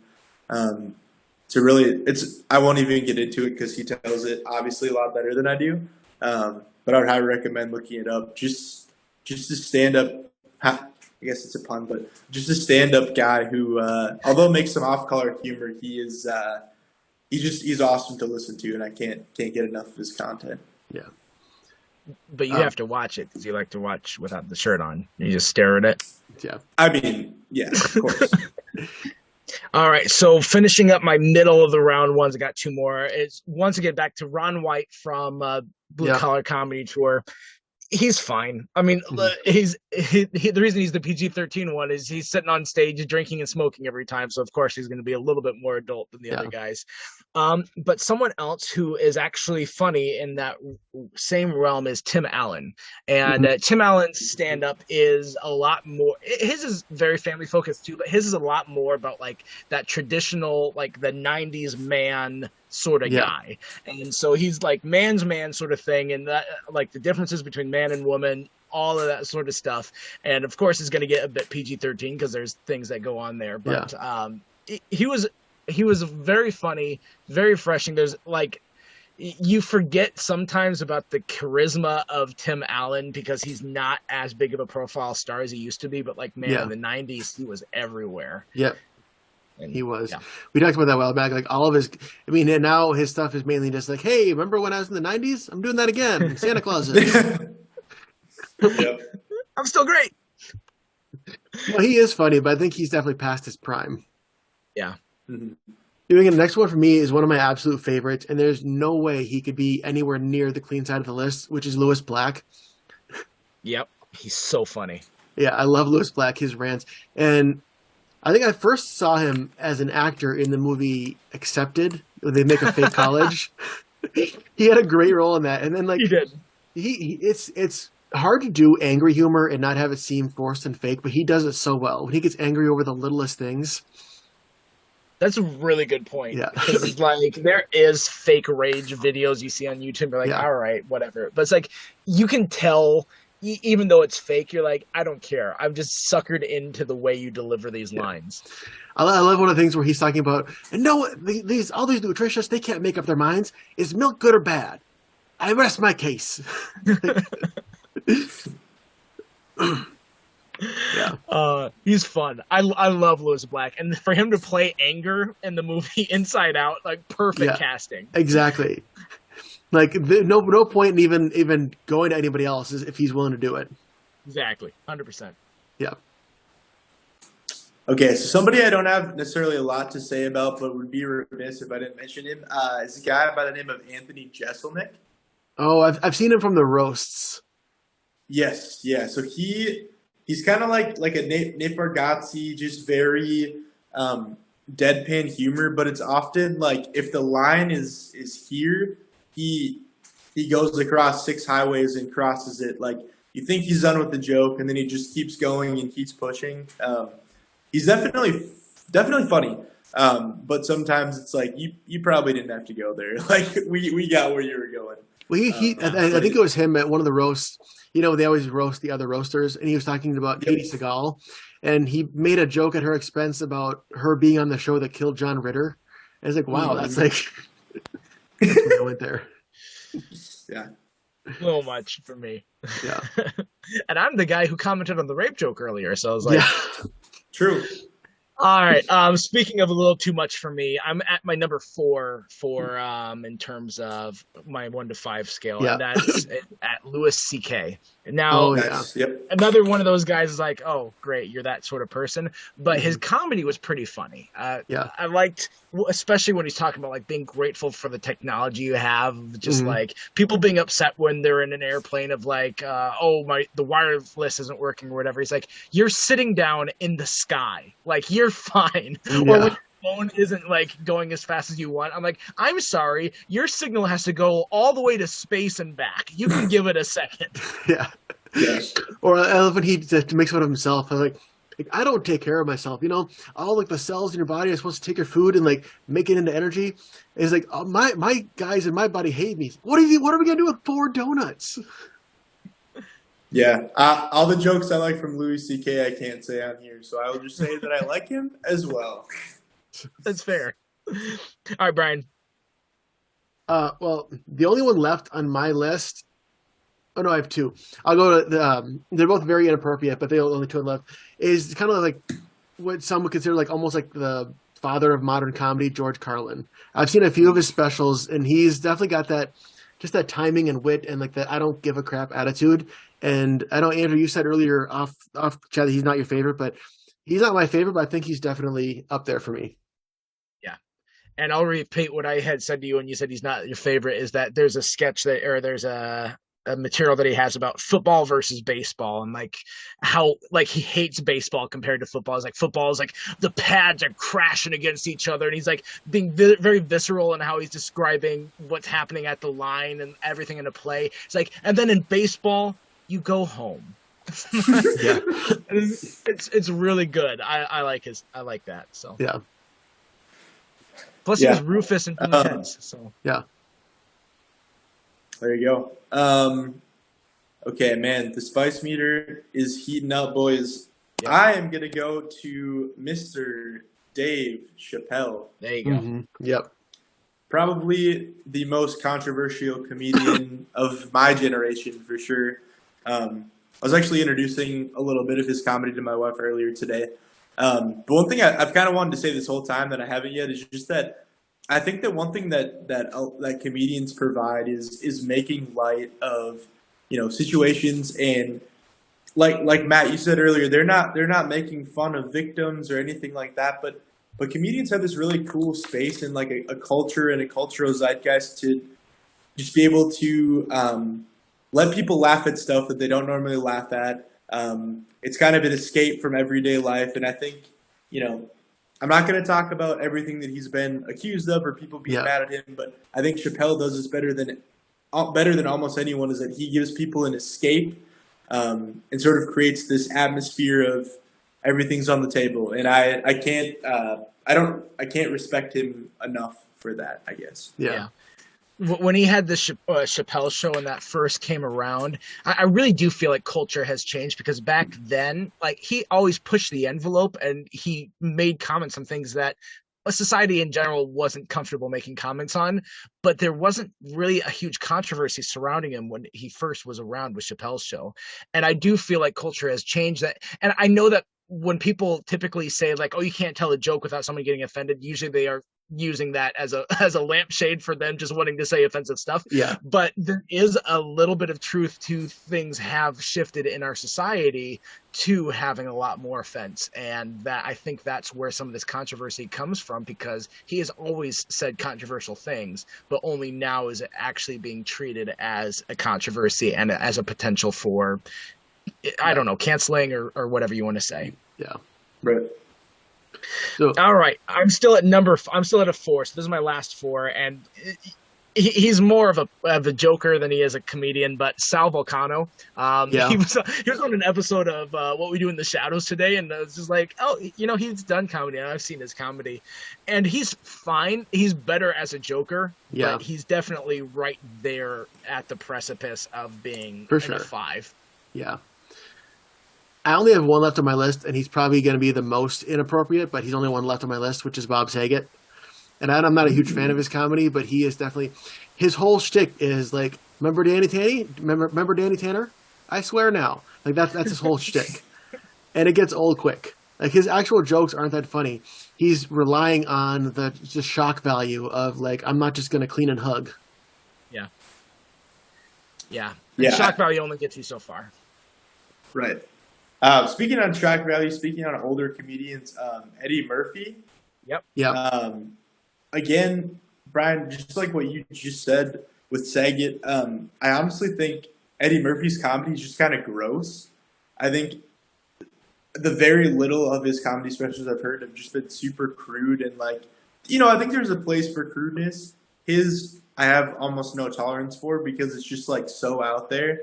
To really, I won't even get into it because he tells it obviously a lot better than I do. But I would highly recommend looking it up. Just a stand up. I guess it's a pun, but just a stand up guy who, although makes some off color humor, he's awesome to listen to, and I can't get enough of his content. Yeah. But you have to watch it because you like to watch without the shirt on. You just stare at it. Yeah. I mean, yeah, of course. All right, so finishing up my middle of the round ones, I got two more. It's once again back to Ron White from Blue Collar Comedy Tour. He's fine. I mean, the reason he's the PG-13 one is he's sitting on stage drinking and smoking every time, so of course he's going to be a little bit more adult than the other guys. But someone else who is actually funny in that same realm is Tim Allen. And Tim Allen's stand-up is a lot more, his is very family focused too, but his is a lot more about like that traditional, like the 90s man sort of guy. And so he's like man's man sort of thing, and that like the differences between man and woman, all of that sort of stuff. And of course it's going to get a bit PG-13 because there's things that go on there, but he was very funny, very refreshing. There's like, you forget sometimes about the charisma of Tim Allen because he's not as big of a profile star as he used to be, but like, man, in the 90s he was everywhere. And, he was. We talked about that a while back. Like all of his, I mean, and now his stuff is mainly just like, hey, remember when I was in the 90s? I'm doing that again. Santa Clauses. I'm still great. Well, he is funny, but I think he's definitely past his prime. Yeah. Doing the next one for me is one of my absolute favorites, and there's no way he could be anywhere near the clean side of the list, which is Lewis Black. Yep. He's so funny. Yeah, I love Lewis Black, his rants. And I think I first saw him as an actor in the movie Accepted, where they make a fake college. He had a great role in that. And then like he did. It's hard to do angry humor and not have it seem forced and fake, but he does it so well. When he gets angry over the littlest things. That's a really good point. Yeah. Because like there is fake rage videos you see on YouTube. You're like, all right, whatever. But it's like you can tell, even though it's fake, you're like, I don't care. I'm just suckered into the way you deliver these lines. I love one of the things where he's talking about, and no, all these nutritionists, they can't make up their minds. Is milk good or bad? I rest my case. He's fun. I love Lewis Black, and for him to play anger in the movie Inside Out, like perfect casting. Exactly. Like no point in even going to anybody else if he's willing to do it. Exactly, 100%. Yeah. Okay, so somebody I don't have necessarily a lot to say about, but would be remiss if I didn't mention him, is a guy by the name of Anthony Jeselnik. Oh, I've seen him from the roasts. Yes, yeah. So he's kind of like a Nate Bargatze, just very deadpan humor, but it's often like if the line is here, he goes across 6 highways and crosses it. Like you think he's done with the joke, and then he just keeps going and keeps pushing. He's definitely funny, but sometimes it's like you probably didn't have to go there. Like we got where you were going. Well, I think it was him at one of the roasts. You know, they always roast the other roasters, and he was talking about Katie Seagal, and he made a joke at her expense about her being on the show that killed John Ritter. And I was like, wow, that's like that's when I went there. Yeah. A little much for me. Yeah. And I'm the guy who commented on the rape joke earlier, so I was like, True. All right. Speaking of a little too much for me, I'm at my number 4 for in terms of my 1 to 5 scale, and that's at Louis C.K. Now, another one of those guys is like, oh, great, you're that sort of person. But his comedy was pretty funny. I liked, especially when he's talking about like being grateful for the technology you have, just like people being upset when they're in an airplane of like, the wireless isn't working or whatever. He's like, you're sitting down in the sky, like you're fine. Or when your phone isn't like going as fast as you want, I'm like, I'm sorry, your signal has to go all the way to space and back. You can give it a second. Or I love when he makes fun of himself. I'm like, I don't take care of myself, you know. All like the cells in your body are supposed to take your food and like make it into energy. And he's like, oh, my guys in my body hate me. What are we gonna do with 4 donuts? Yeah, all the jokes I like from Louis C.K. I can't say on here, so I will just say that I like him as well. That's fair. All right, Brian. Well, the only one left on my list. Oh no, I have two. I'll go to the. They're both very inappropriate, but they only two left. Is kind of like what some would consider like almost like the father of modern comedy, George Carlin. I've seen a few of his specials, and he's definitely got that, just that timing and wit, and like that I don't give a crap attitude. And I know Andrew, you said earlier off chat that he's not your favorite, but he's not my favorite. But I think he's definitely up there for me. And I'll repeat what I had said to you when you said he's not your favorite, is that there's a sketch that, or there's a material that he has about football versus baseball, and like how like he hates baseball compared to football. It's like football is like the pads are crashing against each other, and he's like being very visceral in how he's describing what's happening at the line and everything in a play. It's like, and then in baseball, you go home. Yeah. It's really good. I like that. So Yeah. plus he was Rufus and Bean Heads. So Yeah. There you go. Okay, man, the spice meter is heating up, boys. Yeah. I am gonna go to Mr. Dave Chappelle. there you go. Mm-hmm. Yep. Probably the most controversial comedian of my generation, for sure. I was actually introducing a little bit of his comedy to my wife earlier today. But one thing I've kind of wanted to say this whole time that I haven't yet is just that I think that one thing that comedians provide is making light of, you know, situations, and like Matt, you said earlier, they're not making fun of victims or anything like that, but comedians have this really cool space and like a culture and a cultural zeitgeist to just be able to let people laugh at stuff that they don't normally laugh at. It's kind of an escape from everyday life, and I think, you know, I'm not going to talk about everything that he's been accused of or people being mad at him, but I think Chappelle does this better than almost anyone, is that he gives people an escape, and sort of creates this atmosphere of everything's on the table. And I can't respect him enough for that, I guess. Yeah. When he had the Chappelle show and that first came around, I really do feel like culture has changed, because back then, like, he always pushed the envelope and he made comments on things that a society in general wasn't comfortable making comments on, but there wasn't really a huge controversy surrounding him when he first was around with Chappelle's show. And I do feel like culture has changed that. And I know that when people typically say like, oh, you can't tell a joke without someone getting offended, usually they are using that as a lampshade for them just wanting to say offensive stuff. Yeah. But there is a little bit of truth to things have shifted in our society to having a lot more offense. And that, I think that's where some of this controversy comes from, because he has always said controversial things, but only now is it actually being treated as a controversy and as a potential for, I don't know, canceling or whatever you want to say. Yeah. Right. So All right, I'm still at a 4. So this is my last 4, and he's more of a joker than he is a comedian. But Sal Vulcano, he was on an episode of What We Do in the Shadows today, and it's just like, oh, you know, he's done comedy, and I've seen his comedy, and he's fine. He's better as a joker, but he's definitely right there at the precipice of being For a sure. 5. yeah. I only have one left on my list, and he's probably going to be the most inappropriate, but he's only one left on my list, which is Bob Saget. And I'm not a huge fan of his comedy, but he is definitely, his whole shtick is like, remember Danny Tanner? Remember Danny Tanner? I swear now. Like that's his whole shtick. And it gets old quick. Like his actual jokes aren't that funny. He's relying on the shock value of like, I'm not just going to clean and hug. Yeah. Yeah. Shock value only gets you so far. Right. Speaking on shock value, speaking on older comedians, Eddie Murphy. Yeah. Again, Brian, just like what you just said with Saget, I honestly think Eddie Murphy's comedy is just kind of gross. I think the very little of his comedy specials I've heard have just been super crude, and like, you know, I think there's a place for crudeness. His, I have almost no tolerance for, because it's just like so out there.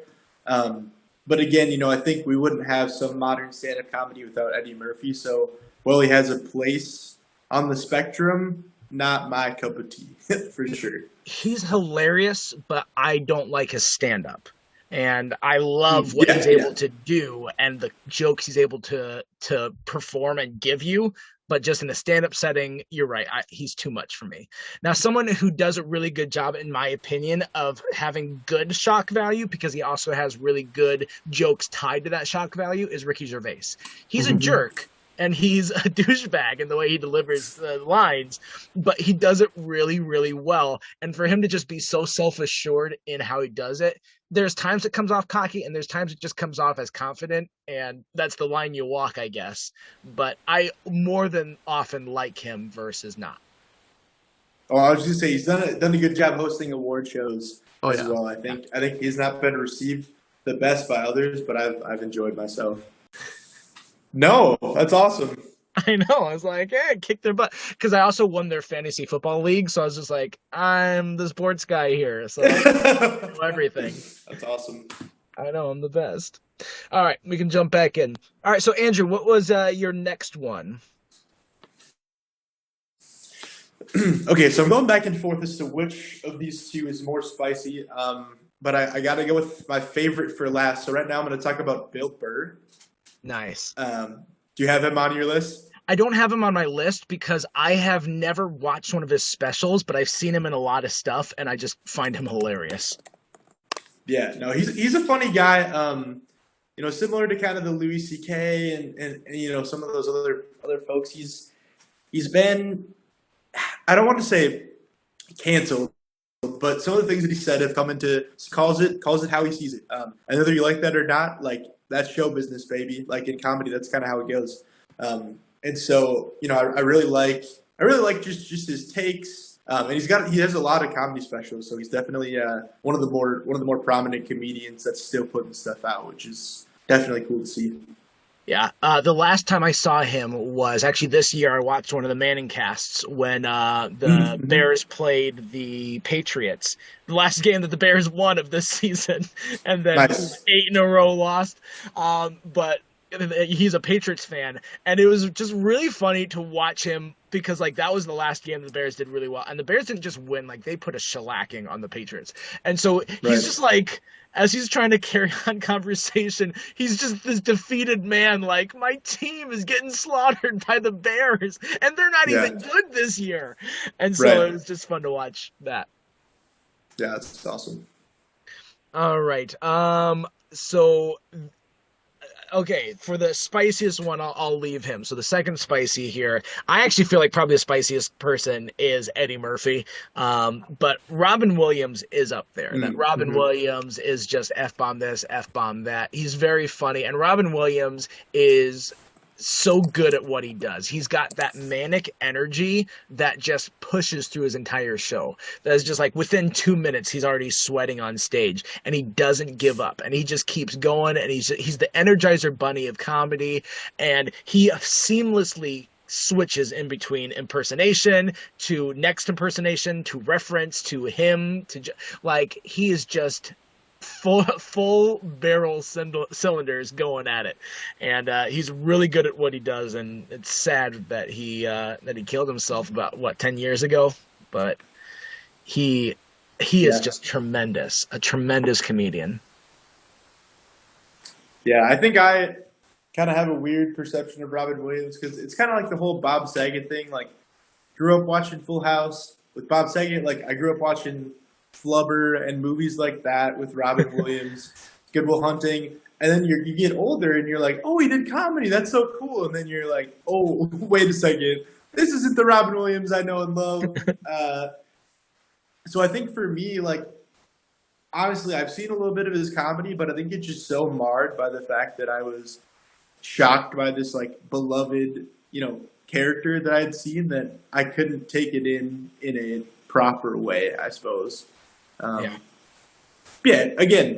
But again, you know, I think we wouldn't have some modern stand-up comedy without Eddie Murphy. So while he has a place on the spectrum, not my cup of tea for sure. He's hilarious, but I don't like his stand-up. And I love what he's able to do and the jokes he's able to perform and give you. But just in a stand-up setting, you're right. He's too much for me. Now, someone who does a really good job, in my opinion, of having good shock value, because he also has really good jokes tied to that shock value, is Ricky Gervais. He's a jerk, and he's a douchebag in the way he delivers the lines, but he does it really, really well. And for him to just be so self-assured in how he does it, there's times it comes off cocky and there's times it just comes off as confident, and that's the line you walk, I guess. But I more than often like him versus not. Oh, I was just gonna say he's done a good job hosting award shows as yeah. well. I think he's not been received the best by others, but I've enjoyed myself. No, that's awesome. I know. I was like, hey, kick their butt. Because I also won their fantasy football league. So I was just like, I'm the sports guy here. So I know everything. That's awesome. I know. I'm the best. All right. We can jump back in. All right. So, Andrew, what was your next one? Okay. So I'm going back and forth as to which of these two is more spicy. But I got to go with my favorite for last. So right now I'm going to talk about Bill Burr. Nice. Do you have him on your list? I don't have him on my list because I have never watched one of his specials, but I've seen him in a lot of stuff, and I just find him hilarious. Yeah, no, he's a funny guy. Similar to kind of the Louis C.K. and some of those other folks. He's been, I don't want to say canceled, but some of the things that he said have come into calls it how he sees it. And whether you like that or not, like that's show business, baby. Like in comedy, that's kind of how it goes. And so, I really like just his takes. And he has a lot of comedy specials, so he's definitely one of the more prominent comedians that's still putting stuff out, which is definitely cool to see. Yeah, the last time I saw him was actually this year. I watched one of the Manning casts when the Bears played the Patriots. The last game that the Bears won of this season, and then Nice. 8 in a row lost. But he's a Patriots fan, and it was just really funny to watch him because like that was the last game the Bears did really well, and the Bears didn't just win, like they put a shellacking on the Patriots. And so he's just like, as he's trying to carry on conversation, he's just this defeated man, like, my team is getting slaughtered by the Bears and they're not even good this year. And so it was just fun to watch that. Yeah, that's awesome. All right. So okay, for the spiciest one, I'll leave him. So the second spicy here, I actually feel like probably the spiciest person is Eddie Murphy. But Robin Williams is up there. That Robin Williams is just F-bomb this, F-bomb that. He's very funny. And Robin Williams is so good at what he does. He's got that manic energy that just pushes through his entire show. That's just like within 2 minutes, he's already sweating on stage, and he doesn't give up, and he just keeps going, and he's the Energizer Bunny of comedy, and he seamlessly switches in between impersonation to next impersonation to reference to him to like he is just full barrel cylinders going at it, and he's really good at what he does. And it's sad that he killed himself about 10 years ago, but he is just tremendous, a tremendous comedian. Yeah, I think I kind of have a weird perception of Robin Williams because it's kind of like the whole Bob Saget thing. Like, grew up watching Full House with Bob Saget. Like, I grew up watching Flubber and movies like that with Robin Williams, Good Will Hunting, and then you get older and you're like, oh, he did comedy, that's so cool, and then you're like, oh, wait a second, this isn't the Robin Williams I know and love. So I think for me, like, honestly, I've seen a little bit of his comedy, but I think it's just so marred by the fact that I was shocked by this like beloved, character that I had seen that I couldn't take it in a proper way, I suppose. Again,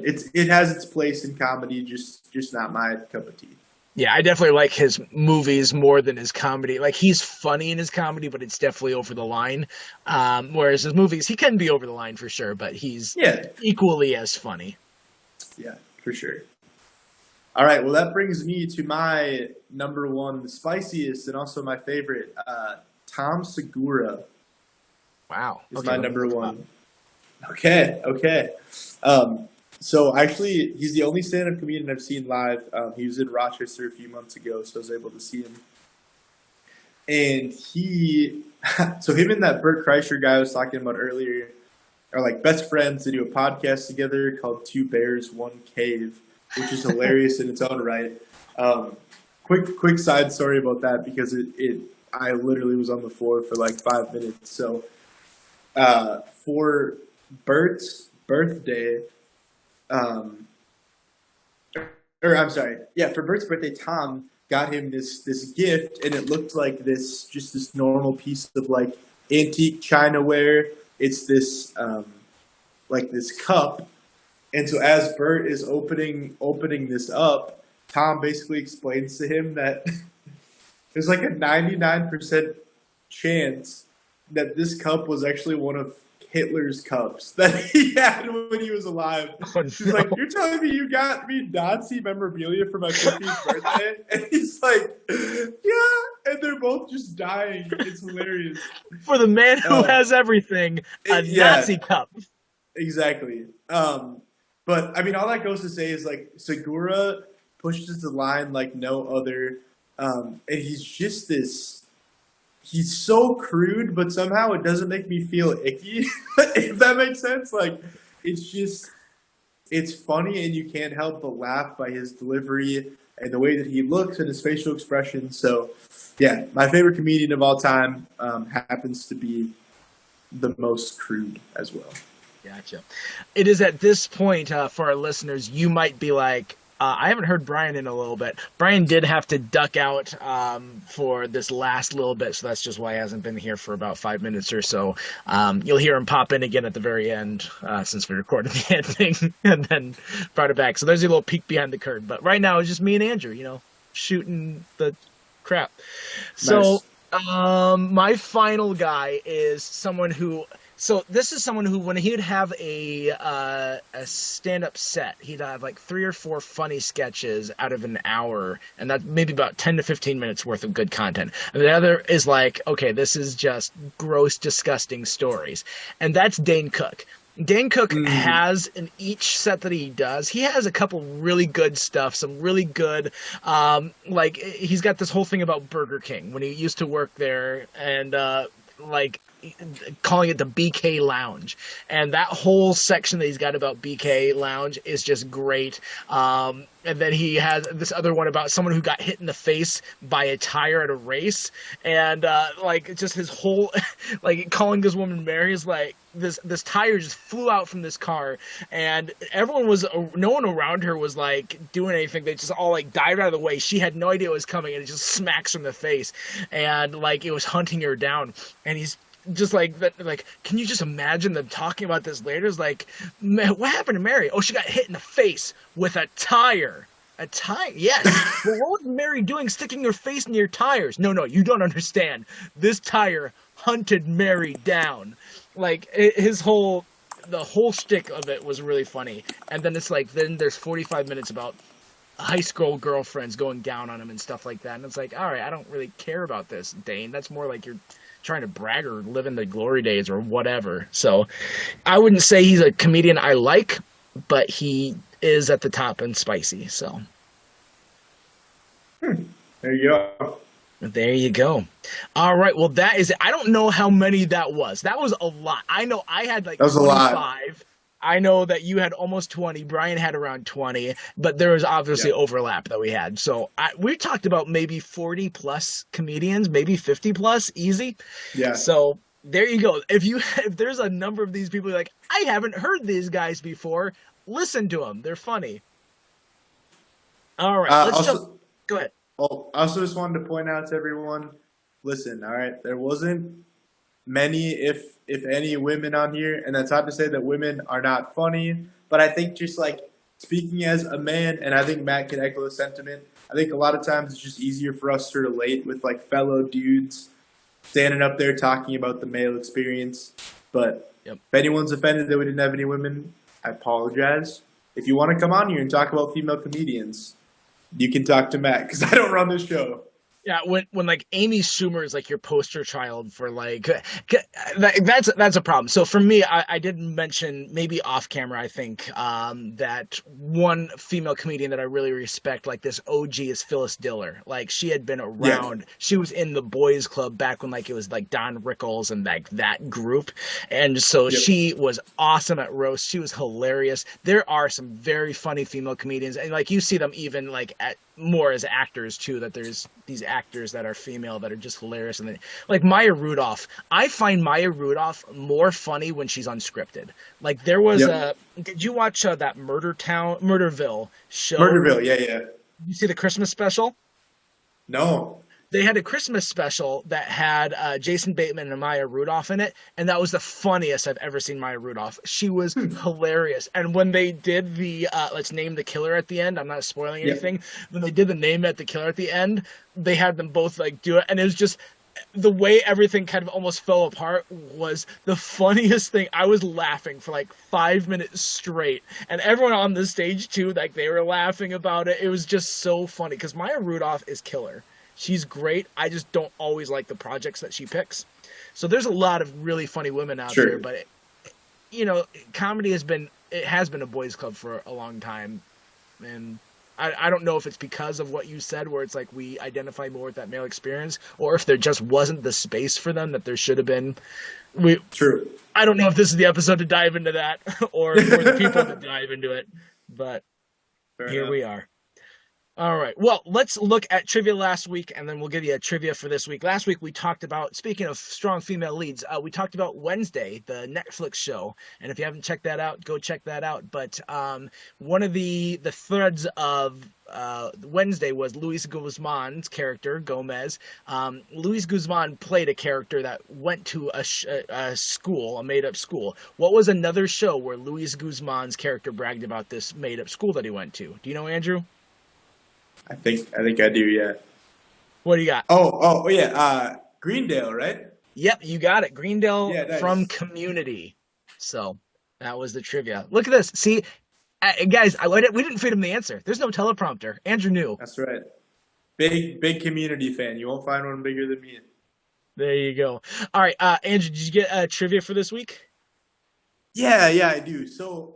it has its place in comedy, just not my cup of tea. Yeah, I definitely like his movies more than his comedy. Like, he's funny in his comedy, but it's definitely over the line. Whereas his movies, he can be over the line for sure, but he's equally as funny. Yeah, for sure. All right, well, that brings me to my number one, the spiciest and also my favorite, Tom Segura. Wow. Is my number one. Okay. So actually, he's the only stand-up comedian I've seen live. He was in Rochester a few months ago, so I was able to see him. and so him and that Bert Kreischer guy I was talking about earlier are like best friends. They do a podcast together called Two Bears, One Cave, which is hilarious in its own right. Quick side story about that because I literally was on the floor for like 5 minutes. So for Bert's birthday, for Bert's birthday, Tom got him this gift, and it looked like this normal piece of like antique chinaware. It's this like this cup, and so as Bert is opening this up, Tom basically explains to him that there's like a 99% chance that this cup was actually one of Hitler's cups that he had when he was alive. Oh, He's no. like, "You're telling me you got me Nazi memorabilia for my 15th birthday?" And he's like, "Yeah." And they're both just dying. It's hilarious. For the man who has everything, a Yeah. Nazi cup. Exactly. But I mean, all that goes to say is like Segura pushes the line like no other, and he's just this. He's so crude, but somehow it doesn't make me feel icky. If that makes sense, like it's funny, and you can't help but laugh by his delivery and the way that he looks and his facial expression. So, yeah, my favorite comedian of all time happens to be the most crude as well. Gotcha. It is at this point for our listeners, you might be like, I haven't heard Brian in a little bit. Brian did have to duck out for this last little bit, so that's just why he hasn't been here for about 5 minutes or so. You'll hear him pop in again at the very end since we recorded the ending and then brought it back. So there's a little peek behind the curtain. But right now it's just me and Andrew, shooting the crap. So my final guy is someone who... So this is someone who, when he would have a stand-up set, he'd have like 3 or 4 funny sketches out of an hour, and that's maybe about 10 to 15 minutes worth of good content. And the other is like, okay, this is just gross, disgusting stories. And that's Dane Cook. Dane Cook has, in each set that he does, he has a couple really good stuff, some really good, like, he's got this whole thing about Burger King when he used to work there, and like, calling it the BK Lounge, and that whole section that he's got about BK Lounge is just great. And then he has this other one about someone who got hit in the face by a tire at a race, and like just his whole like calling this woman Mary is like this tire just flew out from this car, and no one around her was like doing anything. They just all like dived out of the way. She had no idea it was coming, and it just smacks her in the face, and like it was hunting her down. And he's just like that, like, can you just imagine them talking about this later? It's like, what happened to Mary? Oh, she got hit in the face with a tire. A tire? Yes. Well, what was Mary doing sticking her face near tires? No, you don't understand. This tire hunted Mary down. Like, the whole shtick of it was really funny. And then it's like, then there's 45 minutes about high school girlfriends going down on him and stuff like that. And it's like, all right, I don't really care about this, Dane. That's more like you're trying to brag or live in the glory days or whatever. So I wouldn't say he's a comedian I like, but he is at the top and spicy. So There you go. there you go. All right. Well, that is it. I don't know how many that was. That was a lot. I know I had like That was 25. a lot. I know that you had almost 20. Brian had around 20, but there was obviously overlap that we had. So we talked about maybe 40 plus comedians, maybe 50 plus, easy. Yeah. So there you go. If there's a number of these people like, I haven't heard these guys before, listen to them. They're funny. All right. Let's jump. Go ahead. Well, I also just wanted to point out to everyone, listen, all right, there wasn't many, if any, women on here, and that's not to say that women are not funny, but I think just like speaking as a man, and I think Matt can echo the sentiment, I think a lot of times it's just easier for us to relate with like fellow dudes standing up there talking about the male experience. But if anyone's offended that we didn't have any women, I apologize. If you want to come on here and talk about female comedians, you can talk to Matt because I don't run this show. Yeah, when like Amy Schumer is like your poster child for like that's a problem. So for me, I did mention maybe off camera, I think, that one female comedian that I really respect, like this OG, is Phyllis Diller. Like she had been Yeah. around. She was in the Boys Club back when like it was like Don Rickles and like that group, and so Yep. she was awesome at roast. She was hilarious. There are some very funny female comedians, and like you see them even like at more as actors too, that there's these actors that are female that are just hilarious. And they, like Maya Rudolph, I find Maya Rudolph more funny when she's unscripted. Like there was Yep. did you watch that Murderville show? Murderville, yeah. You see the Christmas special? No. They had a Christmas special that had Jason Bateman and Maya Rudolph in it, and that was the funniest I've ever seen Maya Rudolph. She was hilarious. And when they did the let's name the killer at the end, I'm not spoiling Yep. anything. When they did the name at the killer at the end, they had them both like do it, and it was just the way everything kind of almost fell apart was the funniest thing. I was laughing for like 5 minutes straight, and everyone on the stage too, like they were laughing about it. It was just so funny because Maya Rudolph is killer. She's great. I just don't always like the projects that she picks. So there's a lot of really funny women out Sure. there, but you know, comedy has been a boys' club for a long time, and I don't know if it's because of what you said, where it's like we identify more with that male experience, or if there just wasn't the space for them that there should have been. True. I don't know if this is the episode to dive into that, or the people to dive into it, but Fair here enough. we are. All right. Well, let's look at trivia last week, and then we'll give you a trivia for this week. Last week, we talked about, speaking of strong female leads, we talked about Wednesday, the Netflix show. And if you haven't checked that out, go check that out. But one of the threads of Wednesday was Luis Guzman's character, Gomez. Luis Guzman played a character that went to a school, a made-up school. What was another show where Luis Guzman's character bragged about this made-up school that he went to? Do you know, Andrew? I think I do, yeah. What do you got? Oh yeah. Greendale, right? Yep, you got it. Greendale Yeah, nice. from Community. So that was the trivia. Look at this. See, guys, we didn't feed him the answer. There's no teleprompter. Andrew knew. That's right. Big Community fan. You won't find one bigger than me. There you go. All right, Andrew, did you get trivia for this week? Yeah, I do. So,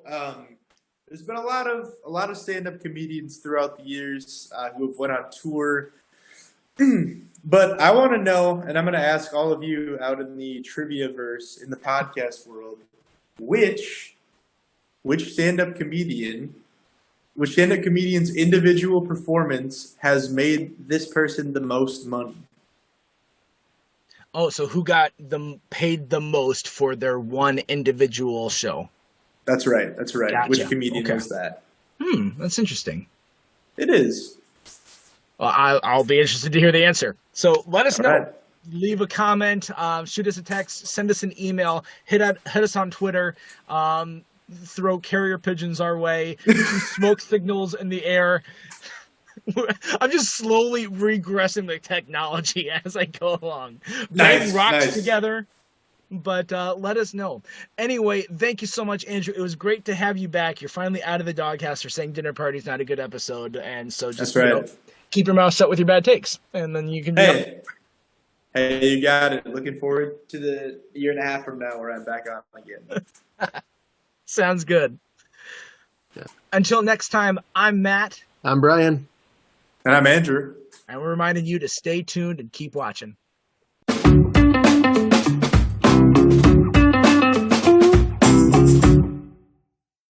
there's been a lot of stand-up comedians throughout the years who have went on tour. But I want to know, and I'm going to ask all of you out in the trivia verse in the podcast world, which stand-up comedian's individual performance has made this person the most money? Oh, so who got paid the most for their one individual show? That's right. Gotcha. Which comedian Okay. was that? That's interesting. It is. Well, I'll be interested to hear the answer. So let us All know. right. Leave a comment, shoot us a text, send us an email, hit us on Twitter, throw carrier pigeons our way, shoot smoke signals in the air. I'm just slowly regressing the technology as I go along. Bang rocks Nice. together. But let us know. Anyway, thank you so much, Andrew. It was great to have you back. You're finally out of the doghouse for saying dinner party's not a good episode. And so just That's right. keep your mouth shut with your bad takes. And then you can be Hey, you got it. Looking forward to the year and a half from now where I'm back on again. Sounds good. Yeah. Until next time, I'm Matt. I'm Brian. And I'm Andrew. And we're reminding you to stay tuned and keep watching.